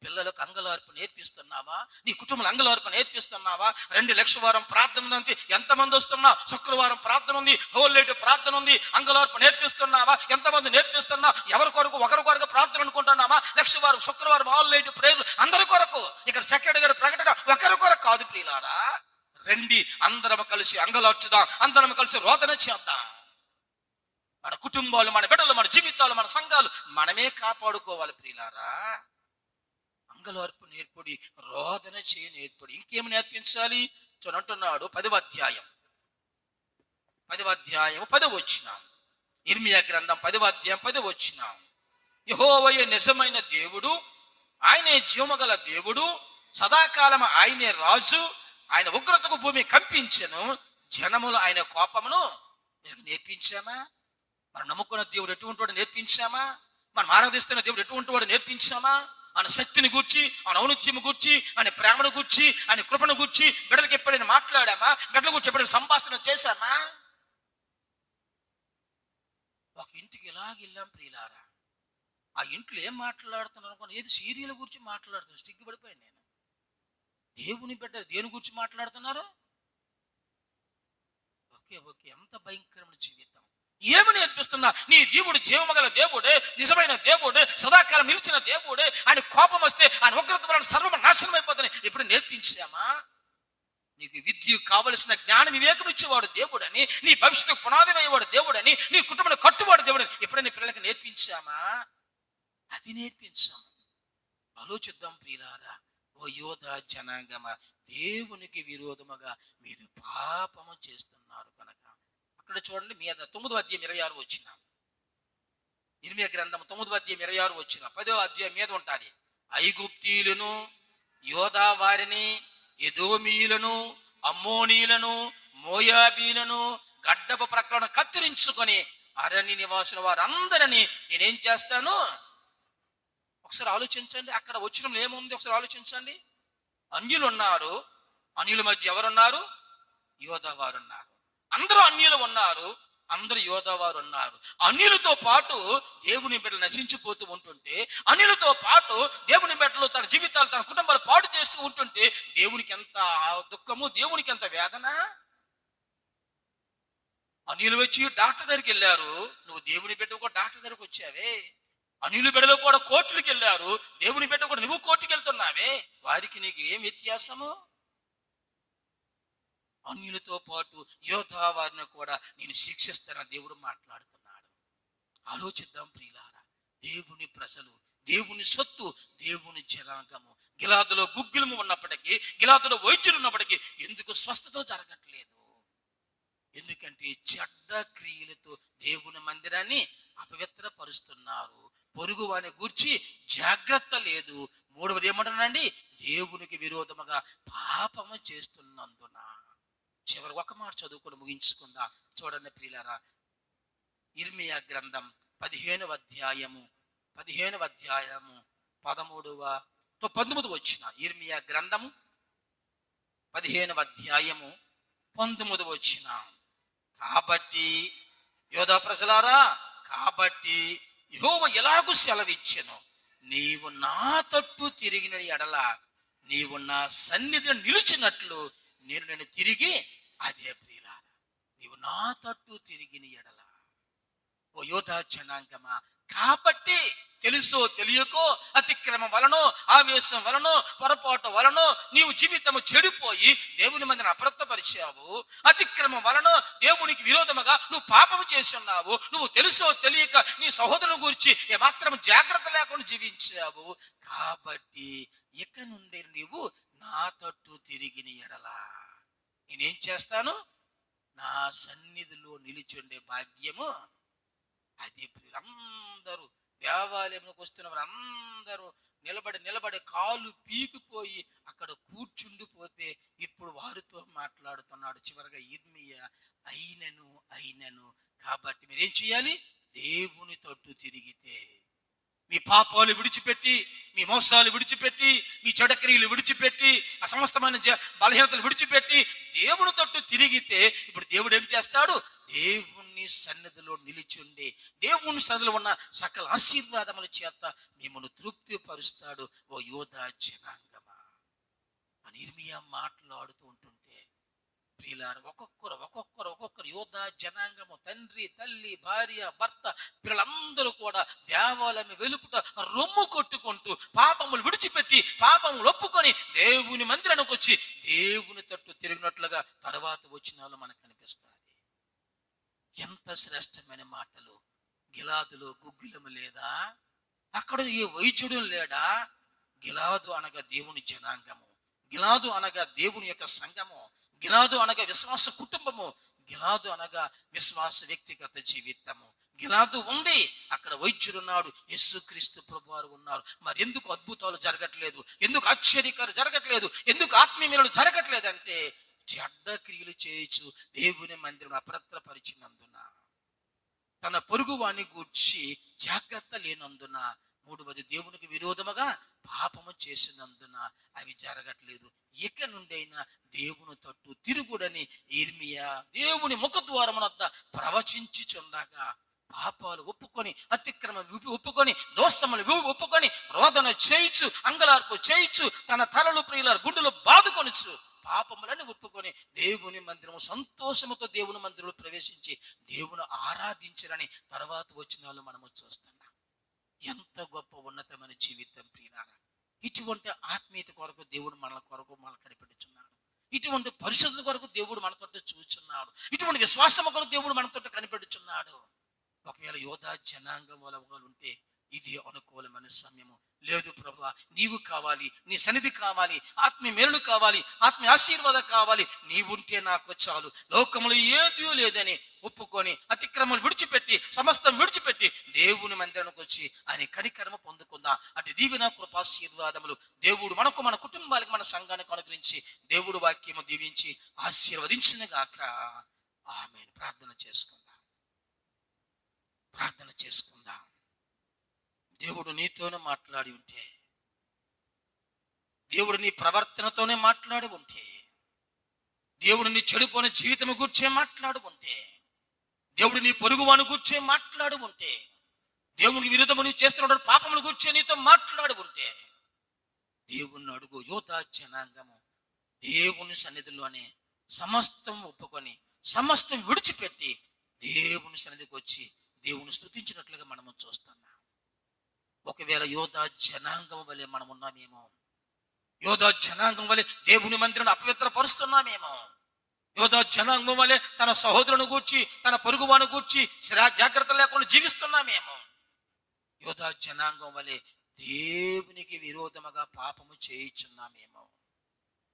పిల్లలకు అంగలార్పు నేర్పిస్తున్నావా? నీ కుటుంబంలో అంగలార్పు నేర్పిస్తున్నావా? 2 లక్షల వారం ప్రార్థన ఉంది, ఎంతమంది వస్తున్నావు? శుక్రవారం ప్రార్థన ఉంది, హోల్ నైట్ ప్రార్థన ఉంది, అంగలార్పు నేర్పిస్తున్నావా? ఎంతమంది నేర్పిస్తున్నావు? ఎవరి కొరకు? ఒకరి కొరకు ప్రార్థన అనుకుంటున్నావా? లక్షవారం శుక్రవారం హోల్ నైట్ ప్రేయర్లు అందరి కొరకు. ఇక్కడ సెక్రటరీ గారి ప్రకటన ఒకరి కొరకు కాదు ప్రియులారా. రండి అందరం కలిసి అంగలార్చుదాం, అందరం కలిసి రోదన చేద్దాం. మన కుటుంబాలు, మన బిడ్డలు, మన జీవితాలు, మన సంఘాలు మనమే కాపాడుకోవాలి ప్రియులారా. అంగలార్పు నేర్పడి, రోదన చేయ నేర్పడి. ఇంకేమి నేర్పించాలి? చూడంటున్నాడు 10వ అధ్యాయం 10వ వచనం. ఇర్మియా గ్రంథం 10వ అధ్యాయం 10వ వచనం. యెహోవాయే నిజమైన దేవుడు, ఆయనే జీవముగల దేవుడు, సదాకాలం ఆయనే రాజు. ఆయన ఉగ్రతకు భూమి కంపించెను, జనములు ఆయన కోపమును నేర్పించామా? మనం నమ్ముకున్న దేవుడు ఎటువంటి వాడు నేర్పించామా? మనం ఆరాధిస్తున్న దేవుడు ఎటువంటి వాడు నేర్పించామా? ఆయన శక్తిని గూర్చి, ఆయన ఔన్నత్యము గూర్చి, ఆయన ప్రేమను గూర్చి, ఆయన కృపను గూర్చి బిడ్డలకు ఎప్పుడైనా మాట్లాడామా? బిడ్డల గురించి ఎప్పుడైనా సంభాషణ చేశామా? ఒక ఇంటికి ఇలాగ వెళ్ళాం ప్రియులారా. ఆ ఇంట్లో ఏం మాట్లాడుతున్నారు అనుకోండి, ఏది సీరియల్ గురించి మాట్లాడుతున్నారు. సిగ్గుపడిపోయాను నేను. దేవుని బిడ్డలు దేని గురించి మాట్లాడుతున్నారు? ఓకే ఎంత భయంకరమైన జీవితం. ఏమి నేర్పిస్తున్నా? నీ దేవుడు జీవమగల దేవుడే, నిజమైన దేవుడే, సదాకాలం నిలిచిన దేవుడే. ఆయన కోపం వస్తే, ఆయన ఉగ్రత వలన సర్వం నాశనం అయిపోతుంది. ఎప్పుడు నేర్పించామా? నీకు విద్య కావలసిన జ్ఞాన వివేకం ఇచ్చేవాడు దేవుడని, నీ భవిష్యత్తు పునాది వేయవాడు దేవుడని, నీ కుటుంబాన్ని కట్టువాడు దేవుడని ఎప్పుడైనా పిల్లలకి నేర్పించామా? అది నేర్పించాము. ఆలోచిద్దాం ప్రియులారా. ఓ యోధ జనాంగమ, దేవునికి విరోధముగా మీరు పాపము చేస్తున్నారు కనుక. అక్కడ చూడండి, మీద 9వ అధ్యాయం 26 వచ్చిన ఇర్మియా గ్రంథం 9వ అధ్యాయం 26 వచ్చిన 10వ అధ్యాయం మీద ఉంటుంది. ఐగుప్తీయులను, యోధా వారిని, ఎదోమీయులను, అమ్మోనీయులను, మోయాబీలను గడ్డపు ప్రక్కలను కత్తిరించుకొని అరణ్య నివాసుల వారందరినీ నేనేం చేస్తాను? ఒకసారి ఆలోచించండి. అక్కడ వచ్చిన ఏముంది? ఒకసారి ఆలోచించండి. అన్యులు ఉన్నారు. అన్యుల మధ్య ఎవరున్నారు? యోధావారు ఉన్నారు. అందరూ అన్యులు ఉన్నారు, అందరూ యోధావారు ఉన్నారు. అన్యులతో పాటు దేవుని బిడ్డలు నశించిపోతూ ఉంటుంటే, అన్యులతో పాటు దేవుని బిడ్డలు తన జీవితాలు, తన కుటుంబాలు పాడు చేస్తూ ఉంటుంటే దేవునికి ఎంత దుఃఖము, దేవునికి ఎంత వేదన. అన్యులు వచ్చి డాక్టర్ దగ్గరికి వెళ్ళారు, నువ్వు దేవుని బిడ్డ కూడా డాక్టర్ దగ్గరికి వచ్చావే. అన్యుల బిడ్డలు కూడా కోర్టులకు వెళ్ళారు, దేవుని బిడ్డ కూడా నువ్వు కోర్టుకు వెళ్తున్నావే. వారికి నీకు ఏం వ్యత్యాసము? అన్యులతో పాటు యోధా వారిని కూడా నేను శిక్షిస్తానని దేవుడు మాట్లాడుతున్నాడు. ఆలోచిద్దాం ప్రియులారా. దేవుని ప్రజలు, దేవుని సొత్తు, దేవుని జనాంగము. గిలాదులో గుగ్గిలము ఉన్నప్పటికీ, గిలాదులో వైద్యులు ఉన్నప్పటికీ ఎందుకు స్వస్థతలు జరగట్లేదు? ఎందుకంటే చెడ్డ క్రియలతో దేవుని మందిరాన్ని అపవిత్రపరుస్తున్నారు. పొరుగు వారిని గూర్చి జాగ్రత్త లేదు. 3వది ఏమంటున్నానండి? దేవునికి విరోధముగా పాపము చేస్తున్నందున. చివరి ఒక మాట చదువుకొని ముగించుకుందాం. చూడండి ప్రియులారా, ఇర్మియా గ్రంథం 15వ అధ్యాయము 13వ వచ్చిన. ఇర్మియా గ్రంథము 15వ అధ్యాయము 19వ వచ్చిన. కాబట్టి యోధా ప్రజలారా, కాబట్టి యెహోవా ఎలాగూ సెలవిచ్చెను, నీవు నా తట్టు తిరిగిన ఎడల నీవు నా సన్నిధిని నిలిచినట్లు నేను తిరిగి అదే ప్రియులారా, నీవు నా తట్టు తిరిగిన ఎడల. ఓ యోధా జనాంగమా, కాబట్టి తెలుసో తెలియకో అతిక్రమం వలనో, ఆవేశం వలనో, పొరపాటు వలనో నీవు జీవితము చెడిపోయి దేవుని మందిని అప్రత్తపరిచావు. అతిక్రమం వలనో దేవునికి విరోధముగా నువ్వు పాపము చేసి ఉన్నావు. నువ్వు తెలుసో తెలియక నీ సహోదరుని గురించి ఏమాత్రం జాగ్రత్త లేకుండా జీవించావు. కాబట్టి ఇక నుండి నీవు నా తట్టు తిరిగిన ఎడలా నేనేం చేస్తాను? నా సన్నిధిలో నిలిచుండే భాగ్యము అది. అందరూ దేవాలయంలోకి వస్తున్న వారు అందరూ నిలబడి కాళ్ళు పీకిపోయి అక్కడ కూర్చుండిపోతే ఇప్పుడు వారితో మాట్లాడుతున్నాడు చివరిగా ఇర్మియా. అయినను కాబట్టి మీరేం చేయాలి? దేవుని తట్టు తిరిగితే, మీ పాపాలు విడిచిపెట్టి, మీ మోసాలు విడిచిపెట్టి, మీ చెడక్రియలు విడిచిపెట్టి, ఆ సమస్తమైన బలహీనతలు విడిచిపెట్టి దేవుని తట్టు తిరిగితే ఇప్పుడు దేవుడు ఏం చేస్తాడు? దేవుని దేవుని సన్నిధిలో నిలిచుండి దేవుని సన్నిధిలో ఉన్న సకల ఆశీర్వాదముల చేత మిమ్మల్ని తృప్తి పరుస్తాడు ఓ యోధా జనాంగమా అని ఇర్మియా మాట్లాడుతూ ఉంటుంటే, ప్రియులారా, ఒక్కొక్కరు యోధా జనాంగము, తండ్రి, తల్లి, భార్య, భర్త, పిల్లలందరూ కూడా దేవాలయం వెలుపుట రొమ్ము కొట్టుకుంటూ పాపములు విడిచిపెట్టి పాపములు ఒప్పుకొని దేవుని మందిరానికి వచ్చి దేవుని తట్టు తిరిగినట్లుగా తర్వాత వచ్చిన వాళ్ళు మనకు కనిపిస్తుంది. ఎంత శ్రేష్టమైన మాటలు! గిలాదులో గుగ్గిలము లేదా? అక్కడ ఏ వైద్యుడు లేడా? గిలాదు అనగా దేవుని జనాంగము, గిలాదు అనగా దేవుని యొక్క సంఘము, గిలాదు అనగా విశ్వాస కుటుంబము, గిలాదు అనగా విశ్వాస వ్యక్తిగత జీవితము. గిలాదు ఉంది, అక్కడ వైద్యుడున్నాడు, యేసుక్రీస్తు ప్రభువారు ఉన్నారు. మరి ఎందుకు అద్భుతాలు జరగట్లేదు? ఎందుకు ఆశ్చర్యకాలు జరగట్లేదు? ఎందుకు ఆత్మీయులు జరగట్లేదు అంటే చెడ్డ క్రియలు చేయొచ్చు దేవుని మందిరం అపవిత్రపరిచినందున, తన పొరుగు వాణ్ణి గూర్చి జాగ్రత్త లేనందున, మూడవది దేవునికి విరోధముగా పాపము చేసినందున అవి జరగట్లేదు. ఇక నుండైనా దేవుని తట్టు తిరుగుడని ఇర్మియా దేవుని ముఖద్వారమునొద్ద ప్రవచించుచుండగా పాపాలు ఒప్పుకొని, అతిక్రమం ఒప్పుకొని, దోషములు ఒప్పుకొని, రోదన చేయించు, అంగలార్పు చేయించు, తన తలలు ప్రియుల గుండెలు బాదుకొనుచు పాపములని ఒప్పుకొని దేవుని మందిరము సంతోషముతో దేవుని మందిరంలో ప్రవేశించి దేవుని ఆరాధించరని తర్వాత వచ్చిన వాళ్ళు మనము చూస్తున్నాం. ఎంత గొప్ప ఉన్నతమైన జీవితం ప్రియులారా! ఇటువంటి ఆత్మీయత కొరకు దేవుడు మన కొరకు మనల్ని కనిపెట్టుచున్నాడు. ఇటువంటి పరిశుద్ధుల కొరకు దేవుడు మనతో చూచున్నాడు. ఇటువంటి విశ్వాసము కొరకు దేవుడు మనతో కనిపెట్టుచున్నాడు. ఒకవేళ యోధా జనాంగం వాళ్ళు ఉంటే ఇది అనుకూలమైన సమయము. లేదు ప్రభువా, నీవు కావాలి, నీ సన్నిధి కావాలి, ఆత్మీయ మేలు కావాలి, ఆత్మీయ ఆశీర్వాదం కావాలి, నీవుంటే నాకు చాలు, లోకములు ఏదీ లేదని ఒప్పుకొని అతిక్రమలు విడిచిపెట్టి సమస్తం విడిచిపెట్టి దేవుని మందిరానికి వచ్చి ఆయన కనికరమ పొందుకుందాం. అటు దీవెన కృపాశీర్వాదములు దేవుడు మనకు, మన కుటుంబాలకు, మన సంఘానికి అనుగ్రహించి దేవుడు వాక్యము దీవించి ఆశీర్వదించును గాక. ఆమేన్. ప్రార్థన చేసుకుందాం. దేవుడు నీతోనే మాట్లాడి ఉంటే, దేవుడు నీ ప్రవర్తనతోనే మాట్లాడి ఉంటే, దేవుడు నీ చెడిపోయిన జీవితం గుర్చే మాట్లాడు ఉంటే, దేవుడు నీ పొరుగువాని గుర్చే మాట్లాడు ఉంటే, దేవునికి విరుద్ధము నీవు చేస్తున్న పాపమును గుర్చే నీతో మాట్లాడు ఉంటే, దేవుణ్ణి అడుగు. యోధా జనాంగము దేవుని సన్నిధిలోనే సమస్తం ఒప్పుకొని సమస్తం విడిచిపెట్టి దేవుని సన్నిధికి వచ్చి దేవుని స్తుతించినట్లుగా మనము చూస్తున్నాం. ఒకవేళ యోధా జనాంగం వలె మనం ఉన్నామేమో, యోధా జనాంగం వలె దేవుని మందిరాన్ని అపవిత్రపరుస్తున్నామేమో, యోధా జనాంగం వలె తన సహోదరుని గూర్చి, తన పొరుగువాని గూర్చి జాగ్రత్త లేకుండా జీవిస్తున్నామేమో, యోధా జనాంగం వలె దేవునికి విరోధముగా పాపము చేయుచున్నామేమో.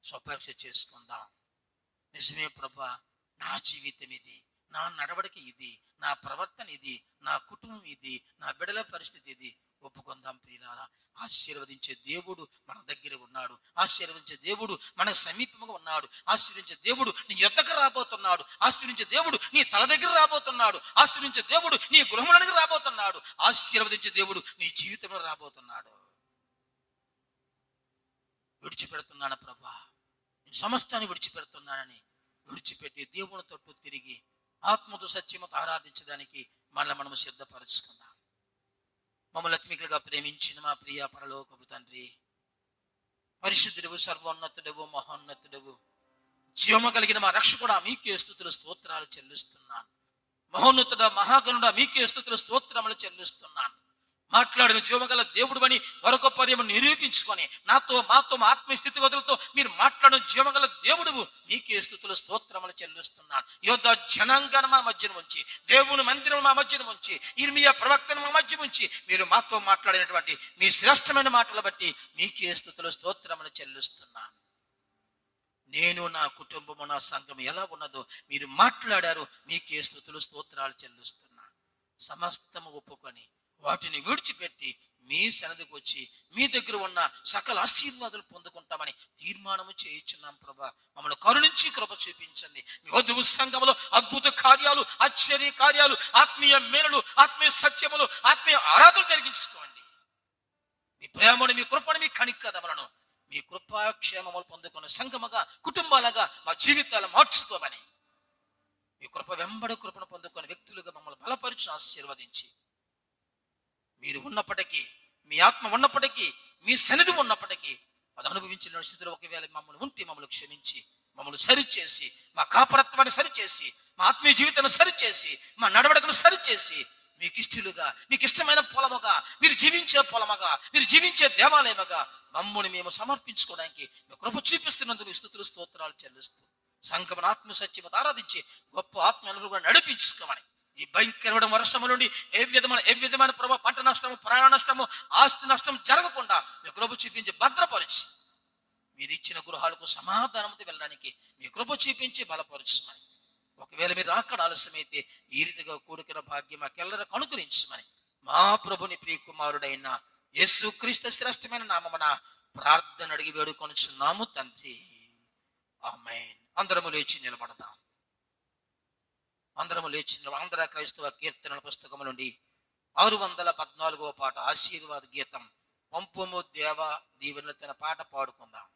స్వపరీక్ష చేసుకుందాం. నిజమే ప్రభా, నా జీవితం ఇది, నా నడవడిక ఇది, నా ప్రవర్తన ఇది, నా కుటుంబం ఇది, నా బిడ్డల పరిస్థితి ఇది. ఒప్పుకుందాం ప్రియులారా. ఆశీర్వదించే దేవుడు మన దగ్గర ఉన్నాడు. ఆశీర్వదించే దేవుడు మనకు సమీపంగా ఉన్నాడు. ఆశీర్వదించే దేవుడు నీ యొద్దకు రాబోతున్నాడు. ఆశీర్వదించే దేవుడు నీ తల దగ్గర రాబోతున్నాడు. ఆశీర్వదించే దేవుడు నీ గృహంలోనికి రాబోతున్నాడు. ఆశీర్వదించే దేవుడు నీ జీవితంలో రాబోతున్నాడు. విడిచిపెడుతున్నాను ప్రభా, నేను సమస్తాన్ని విడిచిపెడుతున్నానని విడిచిపెట్టి దేవుని తట్టు తిరిగి ఆత్మతో సత్యముతో ఆరాధించడానికి మనము సిద్ధపరచుకుందాం. మమ్మల్ని అత్మికలుగా ప్రేమించిన మా ప్రియ పరలోకపు తండ్రి, పరిశుద్ధుడవు, సర్వోన్నతుడవు, మహోన్నతుడవు, జీవము కలిగిన మా రక్షకుడా, మీకే స్తుతులు స్తోత్రాలు చెల్లిస్తున్నాను. మహోన్నతుడ, మహాగణుడా, మీకే స్తుతులు స్తోత్రములు చెల్లిస్తున్నాను. మాట్లాడిన జీవగల దేవుడు అని మరొక పర్యము నిరూపించుకొని నాతో మాతో మా ఆత్మీయ స్థితిగతులతో మీరు మాట్లాడిన జీవగల దేవుడు నీకే స్తుతులు స్తోత్రములు చెల్లిస్తున్నాను. యోధా జనాంగాన్ని మా మధ్యన ఉంచి, దేవుని మందిరం మా మధ్యన ఉంచి, ఇర్మియా ప్రవక్తను మా మధ్య ఉంచి మీరు మాతో మాట్లాడినటువంటి మీ శ్రేష్టమైన మాటలు బట్టి నీకే స్తుతులు స్తోత్రములు చెల్లిస్తున్నాను. నేను, నా కుటుంబము, నా సంఘం ఎలా ఉన్నదో మీరు మాట్లాడారు. మీకే స్తుతులు స్తోత్రాలు చెల్లిస్తున్నా. సమస్తము ఒప్పుకొని వాటిని విడిచిపెట్టి మీ సన్నిధికి వచ్చి మీ దగ్గర ఉన్న సకల ఆశీర్వాదాలు పొందుకుంటామని తీర్మానము చేయించున్నాం. ప్రభా, మమ్మల్ని కరుణించి కృప చూపించండి. మీ వధువు సంఘములో అద్భుత కార్యాలు, ఆశ్చర్య కార్యాలు, ఆత్మీయ మేలులు, ఆత్మీయ సత్యములు, ఆత్మీయ ఆరాధనలు జరిగించుకోండి. మీ ప్రేమను, మీ కృపను, మీ కనికరములను, మీ కృపాక్షేమములు పొందుకున్న సంఘముగా, కుటుంబాలుగా మా జీవితాలు మార్చుకోమని, మీ కృప వెంబడి కృపను పొందుకున్న వ్యక్తులు దీవింపరిచి ఆశీర్వదించి, మీరు ఉన్నప్పటికీ, మీ ఆత్మ ఉన్నప్పటికీ, మీ సన్నిధి ఉన్నప్పటికీ అది అనుభవించిన స్థితిలో ఒకవేళ మమ్మల్ని ఉంటే మమ్మల్ని క్షమించి, మమ్మల్ని సరిచేసి, మా కాపరత్వాన్ని సరిచేసి, మా ఆత్మీయ జీవితాన్ని సరిచేసి, మా నడవడికను సరిచేసి, మీకు ఇష్టలుగా, మీకు ఇష్టమైన పొలముగా, మీరు జీవించే పొలముగా, మీరు జీవించే దేవాలయముగా మమ్మల్ని మేము సమర్పించుకోవడానికి మీ కృప చూపిస్తున్నందుకు స్తుతులు స్తోత్రాలు చెల్లిస్తూ, సంఘమును ఆత్మ సత్యమత ఆరాధించి గొప్ప ఆత్మ అనుభవంగా నడిపించుకోమని, ఈ భయంకరమైన వర్షము నుండి ఏ విధమైన ప్రభావ, పంట నష్టము, ప్రాణ నష్టము, ఆస్తి నష్టం జరగకుండా మీ కృప చూపించి భద్రపరిచి, మీరు ఇచ్చిన గృహాలకు సమాధానంతో వెళ్ళడానికి మీ కృప చూపించి బలపరచమని, ఒకవేళ మీరు అక్కడ ఆలస్యమైతే ఈ రీతిగా కూడుకున్న భాగ్యం మాకెల్లరకు అనుగ్రహించమని మా ప్రభుని ప్రియకుమారుడైన యేసుక్రీస్తు శ్రేష్టమైన నామమున ప్రార్థన అడిగి వేడుకొనుచున్నాము తండ్రి, ఆమేన్. అందరము లేచి నిలబడదాం. అందరము లేచి ఆంధ్ర క్రైస్తవ కీర్తనల పుస్తకము నుండి 614వ పాట, ఆశీర్వాద గీతం, పంపుము దేవ దీవెనలతో పాట పాడుకుందాం.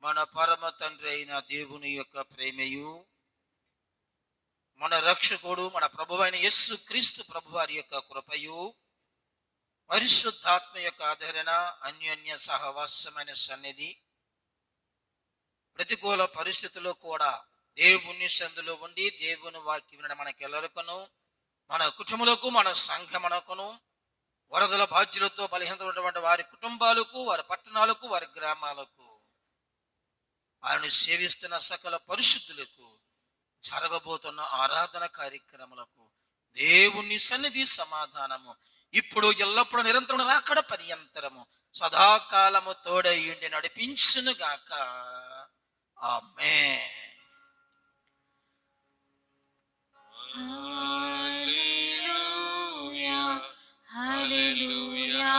మన పరమ తండ్రి అయిన దేవుని యొక్క ప్రేమయు, మన రక్షకుడు మన ప్రభువైన యేసు క్రీస్తు ప్రభువారి యొక్క కృపయు, పరిశుద్ధాత్మ యొక్క ఆదరణ, అన్యోన్య సహవాసమైన సన్నిధి, ప్రతికూల పరిస్థితుల్లో కూడా దేవుని సందులో ఉండి దేవుని వాక్యం వినడం మనకెల్లరికను, మన కుటుంబములకు, మన సంఘమునకును, వరదల బాధ్యులతో బలహీనమైనటువంటి వారి కుటుంబాలకు, వారి పట్టణాలకు, వారి గ్రామాలకు, ఆయనను సేవిస్తున్న సకల పరిశుద్ధులకు, జరగబోతున్న ఆరాధన కార్యక్రమాలకు దేవుని సన్నిధి సమాధానము ఇప్పుడు ఎల్లప్పుడూ నిరంతరం రాకడ పర్యంతరము సదాకాలము తోడయుండి నడిపించును గాక. ఆమేన్. హల్లెలూయా హల్లెలూయా